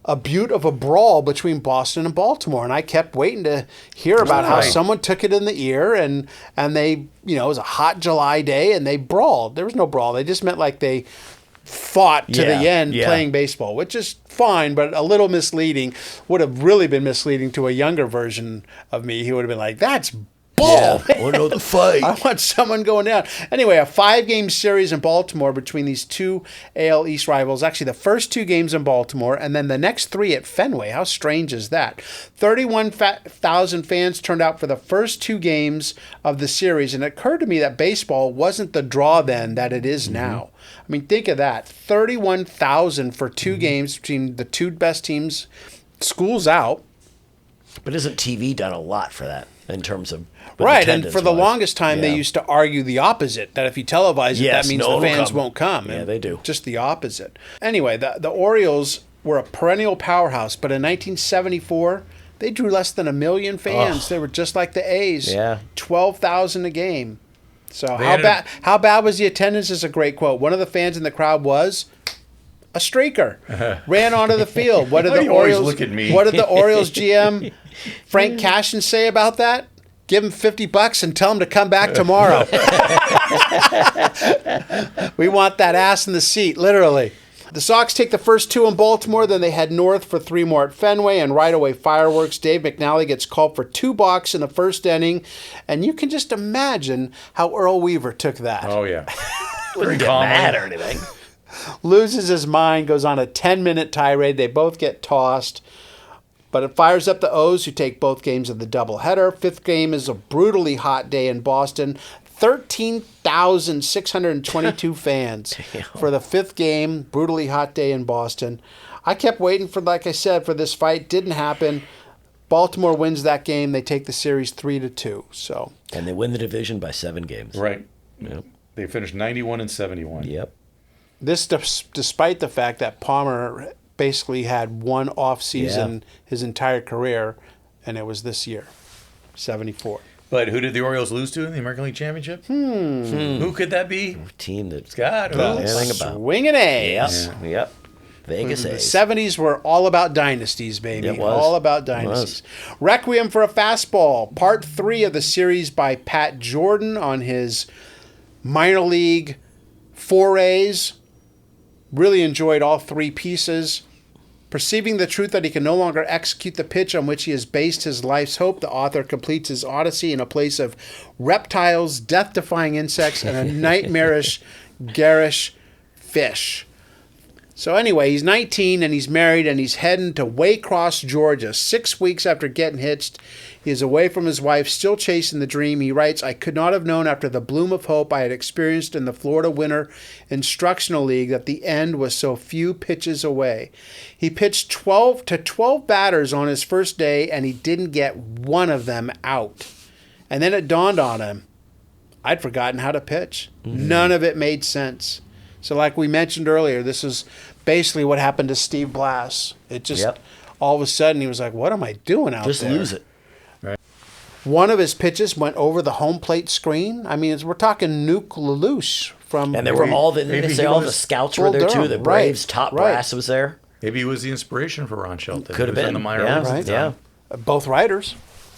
a butte of a brawl between Boston and Baltimore. And I kept waiting to hear about how Right. someone took it in the ear and they, it was a hot July day and they brawled. There was no brawl. They just meant like they fought to the end playing baseball, which is fine, but a little misleading. Would have really been misleading to a younger version of me. He would have been like, that's bull. Oh, no, the fight. I want someone going down. Anyway, a 5-game series in Baltimore between these 2 AL East rivals. Actually, the first 2 games in Baltimore, and then the next 3 at Fenway. How strange is that? 31,000 fans turned out for the first 2 games of the series, and it occurred to me that baseball wasn't the draw then that it is now. I mean, think of that. 31,000 for 2 games between the 2 best teams. School's out. But isn't TV done a lot for that in terms of Right, and for the attendance-wise? longest time, they Yeah. used to argue the opposite, that if you televise it, Yes, that means no the one will fans come. won't come. Yeah, And they do. Just the opposite. Anyway, the Orioles were a perennial powerhouse, but in 1974, they drew less than 1 million fans. They were just like the A's. Yeah. 12,000 a game. So had a- how bad was the attendance is a great quote. One of the fans in the crowd was a streaker. Ran onto the field. What did Why the do you always Orioles look at me? What did the Orioles GM Frank Cashin say about that? Give him $50 and tell him to come back tomorrow. We want that ass in the seat, literally. The Sox take the first 2 in Baltimore, then they head north for 3 more at Fenway, and right away fireworks. Dave McNally gets called for 2 balks in the first inning, and you can just imagine how Earl Weaver took that. Oh, yeah. Wouldn't get mad or anything. Loses his mind, goes on a 10-minute tirade. They both get tossed. But it fires up the O's, who take both games of the doubleheader. 5th game is a brutally hot day in Boston. 13,622 fans for the 5th game. Brutally hot day in Boston. I kept waiting for, like I said, for this fight. Didn't happen. Baltimore wins that game. They take the series 3-2. So. And they win the division by 7 games. Right. Yep. They finished 91-71. Yep. This despite the fact that Palmer basically had one off season his entire career, and it was this year, 74. But who did the Orioles lose to in the American League Championship? Who could that be? Team that's Scott. Who? anything about. Swinging A's. Yep. Vegas The A's. 70s were all about dynasties, baby. It was. All about dynasties. Requiem for a Fastball, part 3 of the series by Pat Jordan on his minor league forays. Really enjoyed all 3 pieces. Perceiving the truth that he can no longer execute the pitch on which he has based his life's hope, the author completes his odyssey in a place of reptiles, death-defying insects, and a nightmarish, garish fish. So anyway, he's 19 and he's married and he's heading to Waycross, Georgia. 6 weeks after getting hitched, he is away from his wife, still chasing the dream. He writes, "I could not have known after the bloom of hope I had experienced in the Florida Winter Instructional League that the end was so few pitches away." He pitched 12 batters on his first day and he didn't get one of them out. And then it dawned on him, I'd forgotten how to pitch. None of it made sense. So like we mentioned earlier, this is basically what happened to Steve Blass. It just, all of a sudden, he was like, what am I doing out there? Just lose it. Right. One of his pitches went over the home plate screen. I mean, we're talking Nuke LaLoosh from... And there were all the scouts were there too. The Braves top brass was there. Maybe he was the inspiration for Ron Shelton. Could have been. In the minor leagues at the time. Both writers.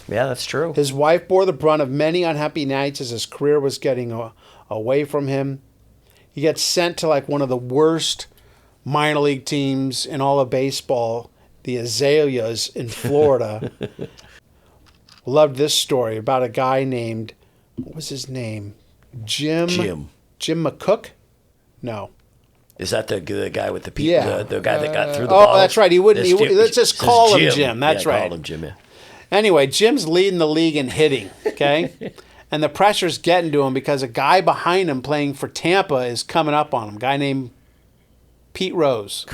Yeah, that's true. His wife bore the brunt of many unhappy nights as his career was getting away from him. He gets sent to like one of the worst minor league teams in all of baseball, the Azaleas in Florida. Loved this story about a guy named, what was his name? Jim McCook? No. Is that the guy with the people? Yeah. The guy that got through the bottle? Oh, that's right. He wouldn't. Let's just call him Jim. That's right. Call him Jim. Yeah. Anyway, Jim's leading the league in hitting. Okay. And the pressure's getting to him because a guy behind him playing for Tampa is coming up on him, a guy named Pete Rose.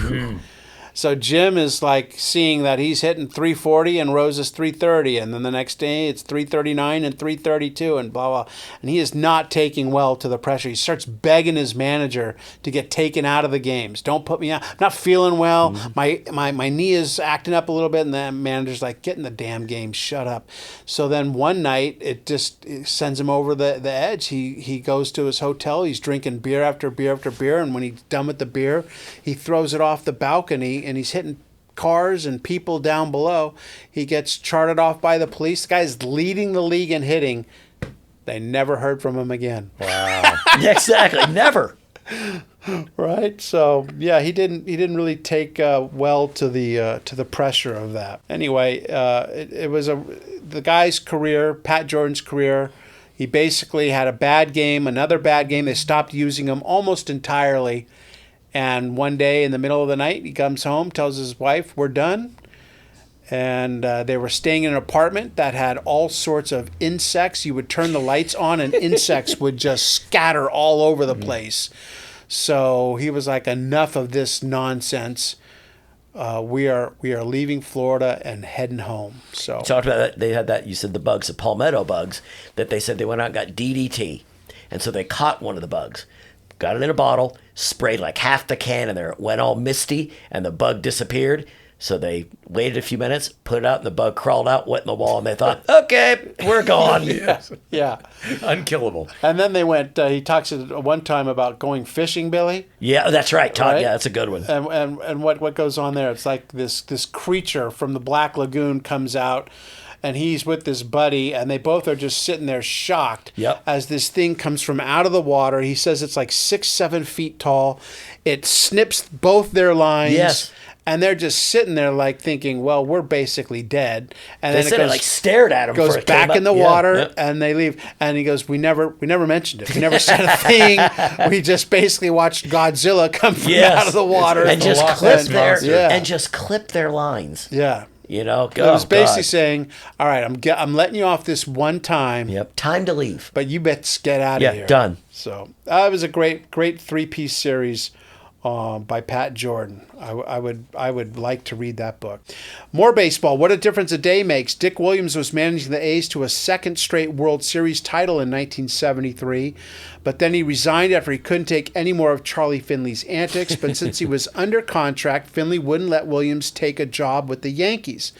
So Jim is like seeing that he's hitting 340 and Rose is 330. And then the next day it's 339 and 332 and blah, blah. And he is not taking well to the pressure. He starts begging his manager to get taken out of the games. Don't put me out. I'm not feeling well. My knee is acting up a little bit. And the manager's like, get in the damn game. Shut up. So then one night it sends him over the edge. He goes to his hotel. He's drinking beer after beer after beer. And when he's done with the beer, he throws it off the balcony. And he's hitting cars and people down below. He gets charted off by the police. The guy's leading the league in hitting. They never heard from him again. Wow. Exactly. Never. Right. So yeah, he didn't really take well to the pressure of that. Anyway, it was the guy's career, Pat Jordan's career. He basically had a bad game, another bad game. They stopped using him almost entirely. And one day in the middle of the night, he comes home, tells his wife, we're done. And they were staying in an apartment that had all sorts of insects. You would turn the lights on and insects would just scatter all over the place. So he was like, enough of this nonsense. We are leaving Florida and heading home. So You talked about that. They had that, you said the bugs, the palmetto bugs, that they said they went out and got DDT. And so they caught one of the bugs. Got it in a bottle, sprayed like half the can in there. It went all misty, and the bug disappeared. So they waited a few minutes, put it out, and the bug crawled out, went in the wall, and they thought, okay, we're gone. Yeah. Unkillable. And then they went, he talks at one time about going fishing, Billy. Yeah, that's right, Todd. Right? Yeah, that's a good one. And what goes on there? It's like this creature from the Black Lagoon comes out, and he's with this buddy, and they both are just sitting there shocked Yep. as this thing comes from out of the water. He says it's like 6-7 feet tall. It snips both their lines. Yes. And they're just sitting there like thinking, well, we're basically dead. And They then said it like stared at him. goes before it came back in up. the Yeah, water, yeah. and they leave. And he goes, we never mentioned it. We never said a thing. We just basically watched Godzilla come from Yes. out of the water. and just Loch clip Ness their Monster. Yeah. and just clip their lines. Yeah. You know, It was basically God. saying, all right, I'm letting you off this one time, Yep, time to leave. but you best get out Yeah, of here. done. So it was a great 3-piece series by Pat Jordan. I would like to read that book. More baseball. What a difference a day makes. Dick Williams was managing the A's to a second straight World Series title in 1973, but then he resigned after he couldn't take any more of Charlie Finley's antics. But since he was under contract, Finley wouldn't let Williams take a job with the Yankees.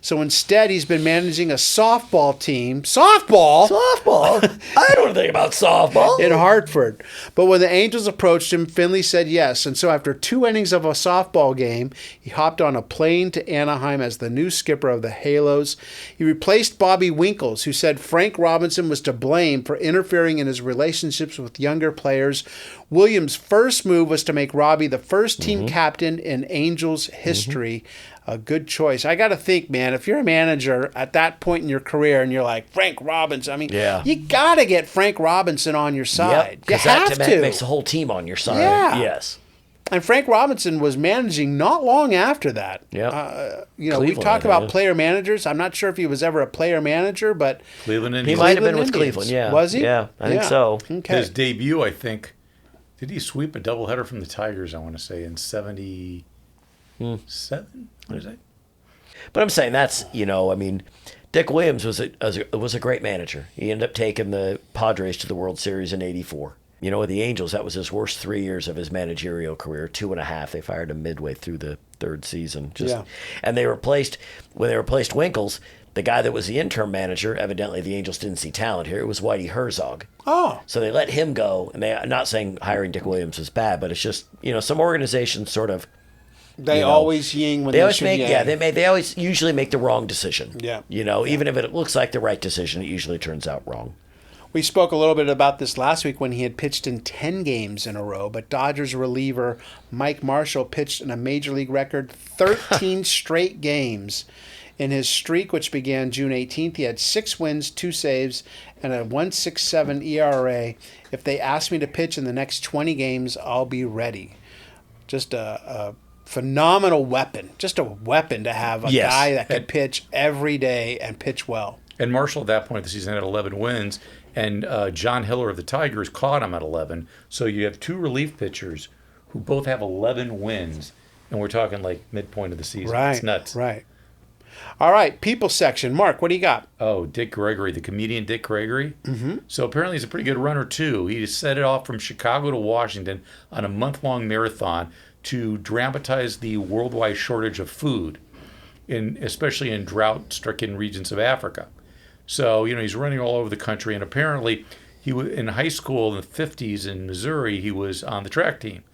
So instead, he's been managing a softball team. Softball? Softball? I don't know anything about softball. In Hartford. But when the Angels approached him, Finley said yes. And so after 2 innings of a softball game, he hopped on a plane to Anaheim as the new skipper of the Halos. He replaced Bobby Winkles, who said Frank Robinson was to blame for interfering in his relationships with younger players. Williams' first move was to make Robbie the first team captain in Angels history. A good choice. I got to think, man, if you're a manager at that point in your career and you're like, Frank Robinson, I mean, Yeah. you got to get Frank Robinson on your side. You because have that to. makes the whole team on your side. Yeah. Yes. And Frank Robinson was managing not long after that. Yeah. We Cleveland, talk I about think. player managers. I'm not sure if he was ever a player manager, but Cleveland He Indians. might have been with Indians. Cleveland, yeah. Was he? Yeah, I think so. Okay. His debut, I think, did he sweep a doubleheader from the Tigers, I want to say, in 77? What is that? But I'm saying that's, Dick Williams was a great manager. He ended up taking the Padres to the World Series in '84. With the Angels, that was his worst 3 years of his managerial career, 2.5. They fired him midway through the third season. And when they replaced Winkles, the guy that was the interim manager, evidently the Angels didn't see talent here. It was Whitey Herzog. Oh. So they let him go. And I'm not saying hiring Dick Williams was bad, but it's just, some organizations sort of, They always ying when they always should make yang. they always usually make the wrong decision. Yeah. Even if it looks like the right decision, it usually turns out wrong. We spoke a little bit about this last week when he had pitched in 10 games in a row, but Dodgers reliever Mike Marshall pitched in a major league record 13 straight games. In his streak, which began June 18th, he had 6 wins, 2 saves, and a 1.67 ERA. If they ask me to pitch in the next 20 games, I'll be ready. Just a phenomenal weapon. Just a weapon to have, a guy that could pitch every day and pitch well. And Marshall, at that point of the season, had 11 wins, and John Hiller of the Tigers caught him at 11. So you have 2 relief pitchers who both have 11 wins, and we're talking like midpoint of the season. Right. It's nuts. Right. All right, people section. Mark, what do you got? Oh, Dick Gregory, the comedian Dick Gregory. Mm-hmm. So apparently he's a pretty good runner, too. He just set it off from Chicago to Washington on a month-long marathon to dramatize the worldwide shortage of food, especially in drought-stricken regions of Africa. So, he's running all over the country, and apparently he was in high school in the 50s in Missouri, he was on the track team,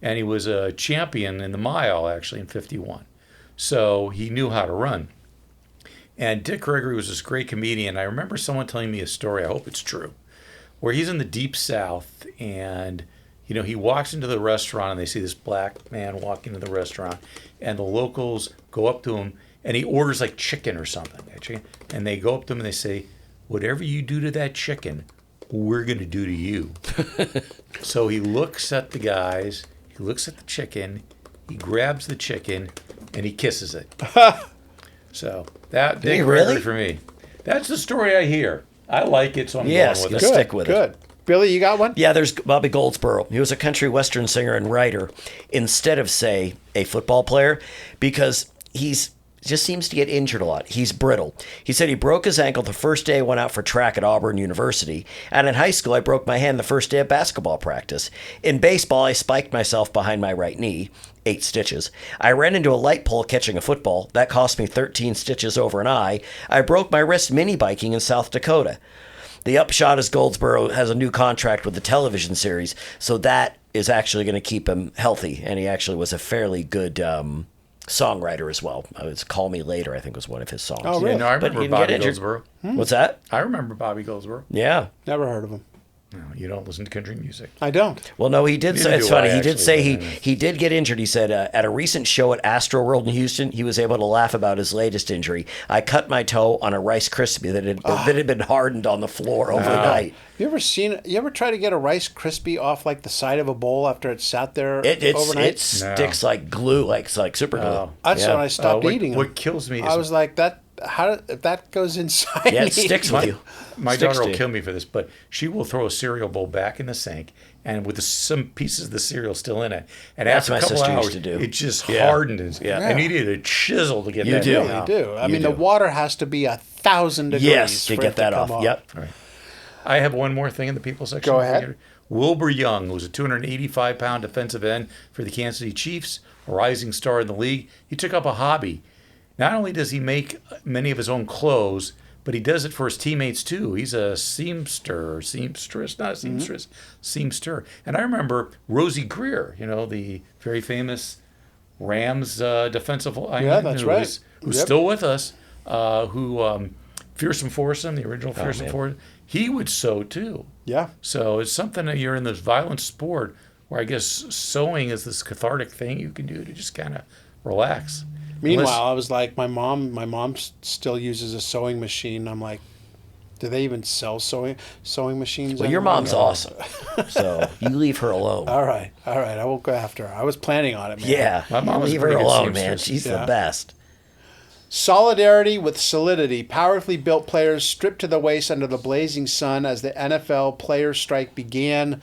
and he was a champion in the mile, actually, in 51. So he knew how to run. And Dick Gregory was this great comedian. I remember someone telling me a story, I hope it's true, where he's in the Deep South, and he walks into the restaurant, and they see this black man walk into the restaurant, and the locals go up to him, and he orders like chicken or something. And they go up to him and they say, whatever you do to that chicken, we're going to do to you. So he looks at the guys, he looks at the chicken, he grabs the chicken, and he kisses it. So that Dick Gregory for me. That's the story I hear. I like it, so I'm going with it. Good, stick with it. Good. Billy, you got one? Yeah, there's Bobby Goldsboro. He was a country western singer and writer instead of, say, a football player, because just seems to get injured a lot. He's brittle. He said he broke his ankle the first day I went out for track at Auburn University. And in high school, I broke my hand the first day of basketball practice. In baseball, I spiked myself behind my right knee, 8 stitches. I ran into a light pole catching a football. That cost me 13 stitches over an eye. I broke my wrist mini biking in South Dakota. The upshot is Goldsboro has a new contract with the television series, so that is actually going to keep him healthy. And he actually was a fairly good songwriter as well. It's "Call Me Later," I think was one of his songs. Oh, really? Yeah, no, I But remember he didn't get Bobby injured. Goldsboro. What's that? I remember Bobby Goldsboro. Yeah. Never heard of him. No, you don't listen to country music. I don't. Well, no, he did Neither say, it's do I, funny, he did actually, say but he did get injured. He said, at a recent show at Astro World in Houston, he was able to laugh about his latest injury. I cut my toe on a Rice Krispie that had been hardened on the floor overnight. You ever try to get a Rice Krispie off like the side of a bowl after it sat there It overnight? it sticks like glue, like super glue. No. That's Yeah. when I stopped eating them. What kills me is I was like, if that goes inside Yeah, me. it sticks with you. my Sticks daughter to will you. kill me for this, but she will throw a cereal bowl back in the sink, and with some pieces of the cereal still in it, and That's after a what my couple sister hours, used to do. it just Yeah. hardened. Yeah. And you need a chisel to get You that do. thing Really out. do. I You mean, do. the water has to be 1,000 degrees Yes, to for get it that come off. Yep. Right. I have one more thing in the people section. Go ahead. Wilbur Young, who was a 285-pound defensive end for the Kansas City Chiefs, a rising star in the league. He took up a hobby. Not only does he make many of his own clothes, but he does it for his teammates too. He's a seamstress, not a seamstress, seamster. And I remember Rosie Greer, the very famous Rams defensive lineman. Yeah, that's right. Who's Yep. still with us, Fearsome Foursome, the original Fearsome Foursome, he would sew too. Yeah. So it's something that you're in this violent sport where I guess sewing is this cathartic thing you can do to just kind of relax. Meanwhile, I was like, my mom still uses a sewing machine. I'm like, do they even sell sewing machines? Well, your anymore? mom's awesome, so you leave her alone. All right. I won't go after her. I was planning on it, man. Yeah, My mom was a leave her pretty good alone, man. seamstress. She's the Yeah. best. Solidarity with solidity. Powerfully built players stripped to the waist under the blazing sun as the NFL players' strike began.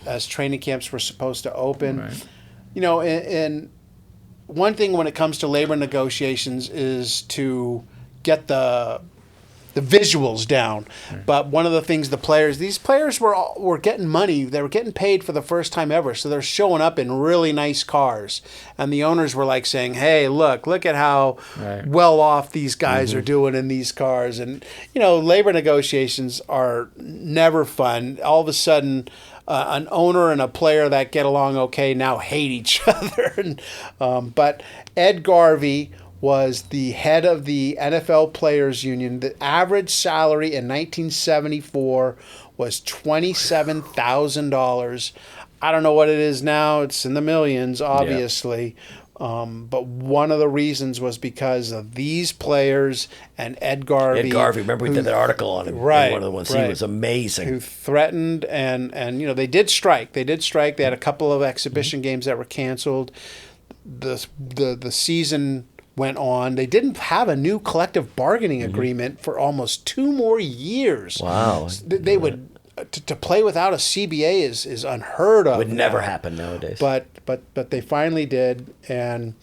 As training camps were supposed to open. Right. And one thing when it comes to labor negotiations is to get the visuals down. But one of the things these players were getting money. They were getting paid for the first time ever. So they're showing up in really nice cars. And the owners were like saying, hey, look at how well off these guys are doing in these cars. And, labor negotiations are never fun. All of a sudden, an owner and a player that get along okay now hate each other. But Ed Garvey was the head of the NFL Players Union. The average salary in 1974 was $27,000. I don't know what it is now. It's in the millions, obviously. But one of the reasons was because of these players and Ed Garvey. Ed Garvey, remember we did that article on him. Right, One of the ones. right. He was amazing. Who threatened and they did strike. They had a couple of exhibition games that were canceled. The season went on. They didn't have a new collective bargaining agreement for almost 2 more years. Wow. They would to play without a CBA is unheard of. Would never now. happen nowadays. But they finally did, and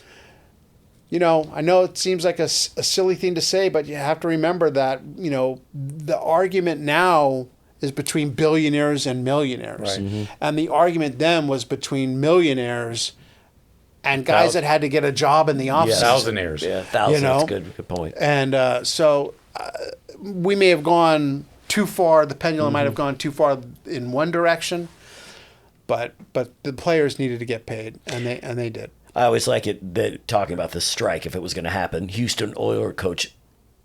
I know it seems like a silly thing to say, but you have to remember that the argument now is between billionaires and millionaires, and the argument then was between millionaires and guys that had to get a job in the office. Thousandaires. Yeah, thousands. That's good point. And so we may have gone too far. The pendulum might have gone too far in one direction, but the players needed to get paid, and they did. I always like it that talking about the strike, if it was going to happen. Houston Oilers coach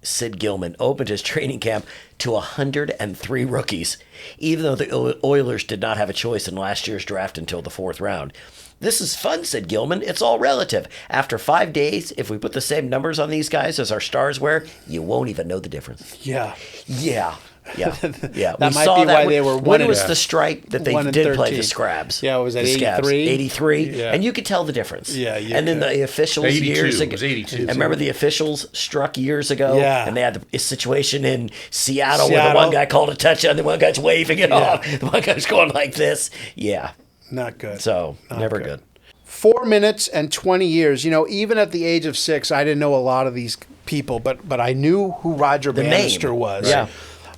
Sid Gilman opened his training camp to 103 rookies, even though the Oilers did not have a choice in last year's draft until the 4th round. This is fun, said Gilman. It's all relative. After 5 days, if we put the same numbers on these guys as our stars wear, you won't even know the difference. Yeah. Yeah. That We might saw be that why when, they were when winning. was the strike that they 1 and did play 13. the Scrabs? Yeah, was that The Scabs. 83? 83. Yeah. And you could tell the difference. Yeah, you And then could. the officials 82. years It ago. was 82. And remember the officials struck years ago? Yeah. And they had a situation in Seattle where the one guy called a touchdown, the one guy's waving it off, the one guy's going like this. Yeah. Not good. So, never good. 4 minutes and 20 years. Even at the age of 6, I didn't know a lot of these people, but I knew who Roger Bannister name. was. Yeah.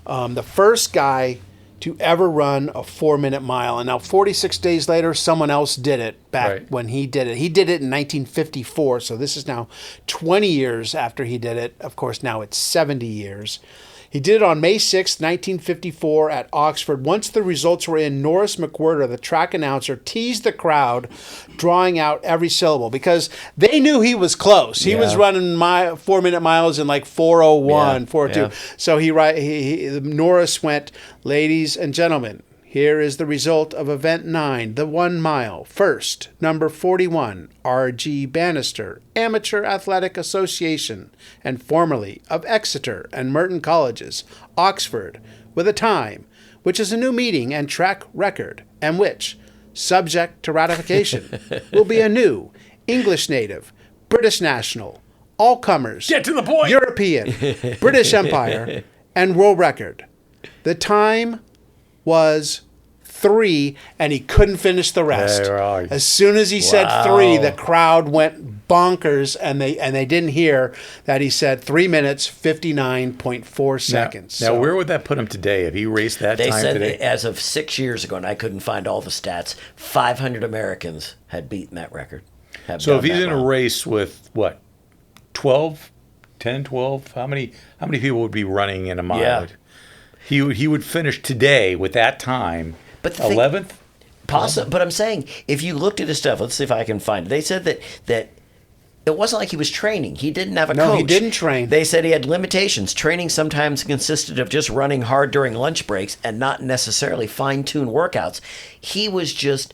The first guy to ever run a 4-minute mile. And now 46 days later, someone else did it back when he did it. He did it in 1954, so this is now 20 years after he did it. Of course, now it's 70 years. He did it on May 6, 1954 at Oxford. Once the results were in, Norris McWhirter, the track announcer, teased the crowd, drawing out every syllable because they knew he was close. He was running 4-minute miles in like 4:01, 4:02. Yeah. So Norris went, "Ladies and gentlemen, here is the result of event 9, the 1 mile. First, number 41, R.G. Bannister, Amateur Athletic Association, and formerly of Exeter and Merton Colleges, Oxford, with a time, which is a new meeting and track record, and which, subject to ratification, will be a new English native, British national, all comers, Get to the point. European, British Empire, and world record. The time was 3, and he couldn't finish the rest. Yeah, right. As soon as he said 3, the crowd went bonkers, and they didn't hear that he said 3 minutes 59.4 seconds. Now, where would that put him today if he raced that They time said today? that as of 6 years ago, and I couldn't find all the stats, 500 Americans had beaten that record. So if he's in a race with what, 12, 10, 12, how many people would be running in a mile? Yeah. He would finish today with that time. But the 11th? But I'm saying, if you looked at his stuff, let's see if I can find it. They said that it wasn't like he was training. He didn't have a coach. No, he didn't train. They said he had limitations. Training sometimes consisted of just running hard during lunch breaks and not necessarily fine-tuned workouts. He was just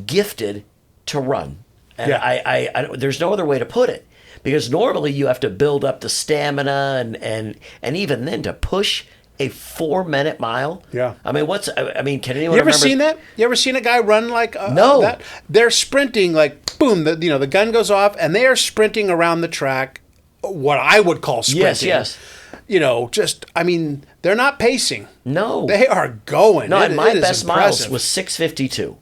gifted to run. And I there's no other way to put it. Because normally you have to build up the stamina and even then to push a 4-minute mile. Yeah. I mean, can anyone You ever remember? seen that? You ever seen a guy run like No. that? They're sprinting like boom. The gun goes off and they are sprinting around the track. What I would call sprinting. Yes. They're not pacing. No. They are going. No, and my it is best impressive. miles was 6:52.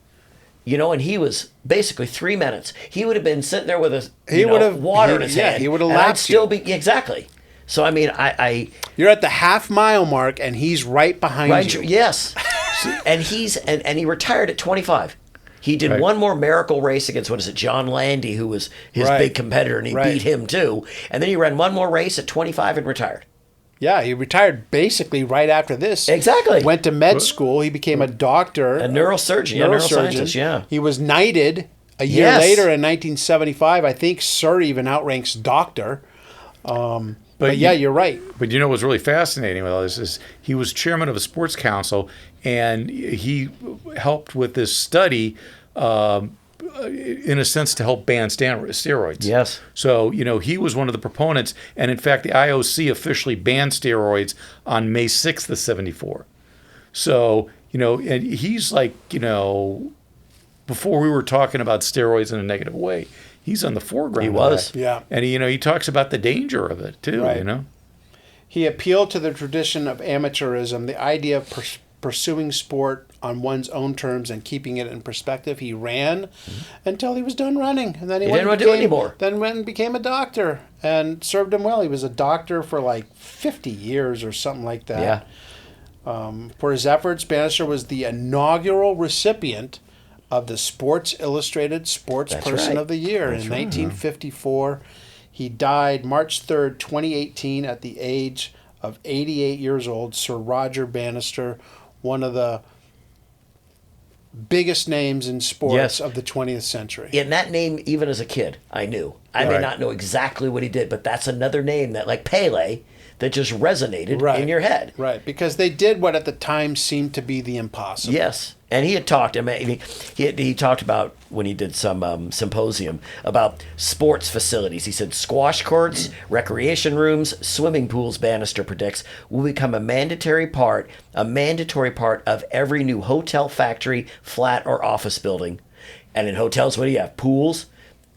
And he was basically 3 minutes. He would have been sitting there with water in his hand. he would have and I'd lapped still you. be exactly. So I mean, You're at the half-mile mark and he's right behind you. Yes, and he retired at 25. He did one more miracle race against John Landy, who was his big competitor, and he beat him too. And then he ran one more race at 25 and retired. Yeah, he retired basically right after this. Exactly. Went to med school. He became a doctor. A neurosurgeon. Neuroscientist, yeah. He was knighted a year later in 1975. I think Sir even outranks doctor. But you're right. But what's really fascinating with all this is he was chairman of a sports council, and he helped with this study, in a sense, to help ban steroids. Yes. So, he was one of the proponents, and in fact, the IOC officially banned steroids on May 6th of 74. So, and he's like, before we were talking about steroids in a negative way, he's on the foreground. He was. Yeah. And he talks about the danger of it too, Right. He appealed to the tradition of amateurism, the idea of pursuing sport on one's own terms and keeping it in perspective. He ran until he was done running, and then he didn't want to do it anymore. Then went and became a doctor, and served him well. He was a doctor for like 50 years or something like that. Yeah. For his efforts, Bannister was the inaugural recipient of the Sports Illustrated Sports Person of the Year in 1954. He died March 3rd, 2018, at the age of 88 years old. Sir Roger Bannister, one of the biggest names in sports of the 20th century. And that name, even as a kid, I knew. I may not know exactly what he did, but that's another name that, like Pele, that just resonated in your head. Right, because they did what at the time seemed to be the impossible. Yes. And he had talked, he talked about, when he did some symposium, about sports facilities. He said squash courts, recreation rooms, swimming pools, Bannister predicts, will become a mandatory part of every new hotel, factory, flat, or office building. And in hotels, what do you have? Pools,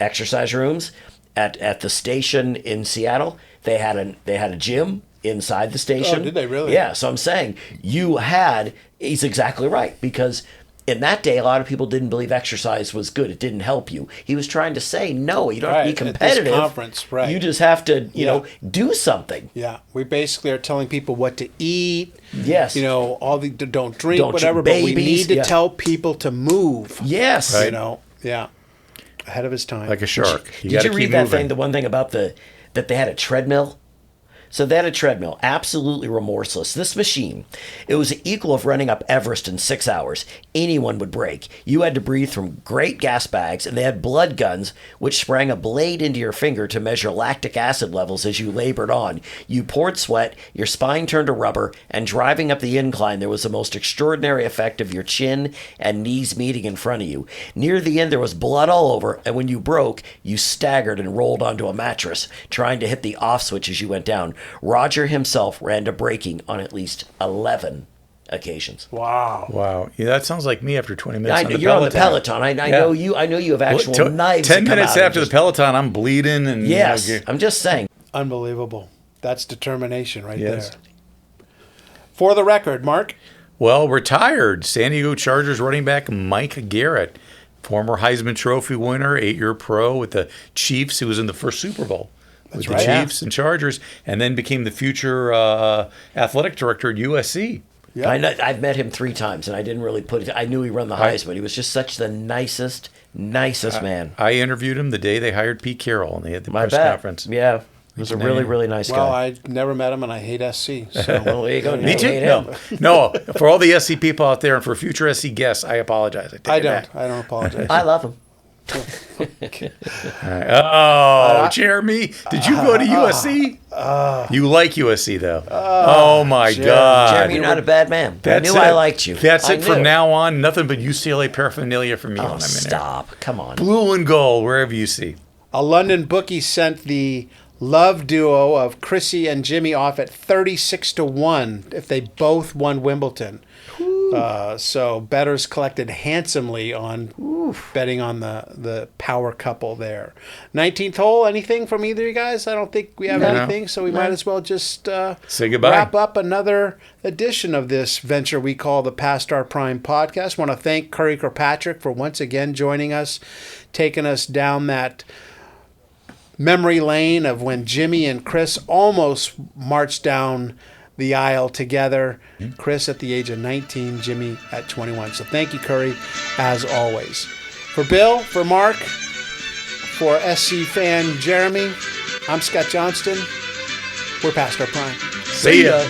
exercise rooms. At the station in Seattle, they had a gym inside the station. Oh, did they really? Yeah, so I'm saying he's exactly right, because in that day, a lot of people didn't believe exercise was good. It didn't help you. He was trying to say, no, you don't have to be competitive. At this conference, right. You just have to, do something. Yeah, we basically are telling people what to eat. Yes. Don't drink, Don't whatever, babies, but we need to tell people to move. Yes. Yeah. Ahead of his time. Like a shark. Did you read that thing, the one thing about that they had a treadmill So they had a treadmill, absolutely remorseless. This machine, it was the equal of running up Everest in 6 hours. Anyone would break. You had to breathe from great gas bags, and they had blood guns, which sprang a blade into your finger to measure lactic acid levels as you labored on. You poured sweat, your spine turned to rubber, and driving up the incline, there was the most extraordinary effect of your chin and knees meeting in front of you. Near the end, there was blood all over, and when you broke, you staggered and rolled onto a mattress, trying to hit the off switch as you went down. Roger himself ran to breaking on at least 11 occasions. Wow. Yeah, that sounds like me after 20 minutes I know, you're on the Peloton. I know you have actual knives. 10 minutes after the Peloton, I'm bleeding. And yes, I'm just saying. Unbelievable. That's determination right Yes. there. For the record, Mark. Well, retired San Diego Chargers running back Mike Garrett, former Heisman Trophy winner, 8-year pro with the Chiefs. He was in the first Super Bowl with the Chiefs and Chargers, and then became the future athletic director at USC. Yeah. I've met him 3 times, and I didn't really put it. I knew he run the Heisman. He was just such the nicest man. I interviewed him the day they hired Pete Carroll, and they had the press conference. Yeah. He was a really, really nice guy. Well, I never met him, and I hate SC. So. Well, there you go. Me too. No, for all the SC people out there and for future SC guests, I apologize. I don't apologize. I love him. Jeremy, did you go to USC? You like USC, though. Oh, my God. Jeremy, you're not a bad man. I knew I liked you. That's it from now on. Nothing but UCLA paraphernalia from me when I'm in there. Stop. Come on. Blue and gold, wherever you see. A London bookie sent the love duo of Chrissy and Jimmy off at 36-1 if they both won Wimbledon. So bettors collected handsomely on betting on the power couple there. 19th hole, anything from either of you guys? I don't think we have anything, so we might as well just say goodbye. Wrap up another edition of this venture we call the Past Our Prime podcast. I want to thank Kirkpatrick for once again joining us, taking us down that memory lane of when Jimmy and Chris almost marched down the aisle together. Chris at the age of 19, Jimmy at 21. So thank you, Curry, as always. For Bill, for Mark, for SC fan Jeremy, I'm Scott Johnston. We're Past Our Prime. See ya.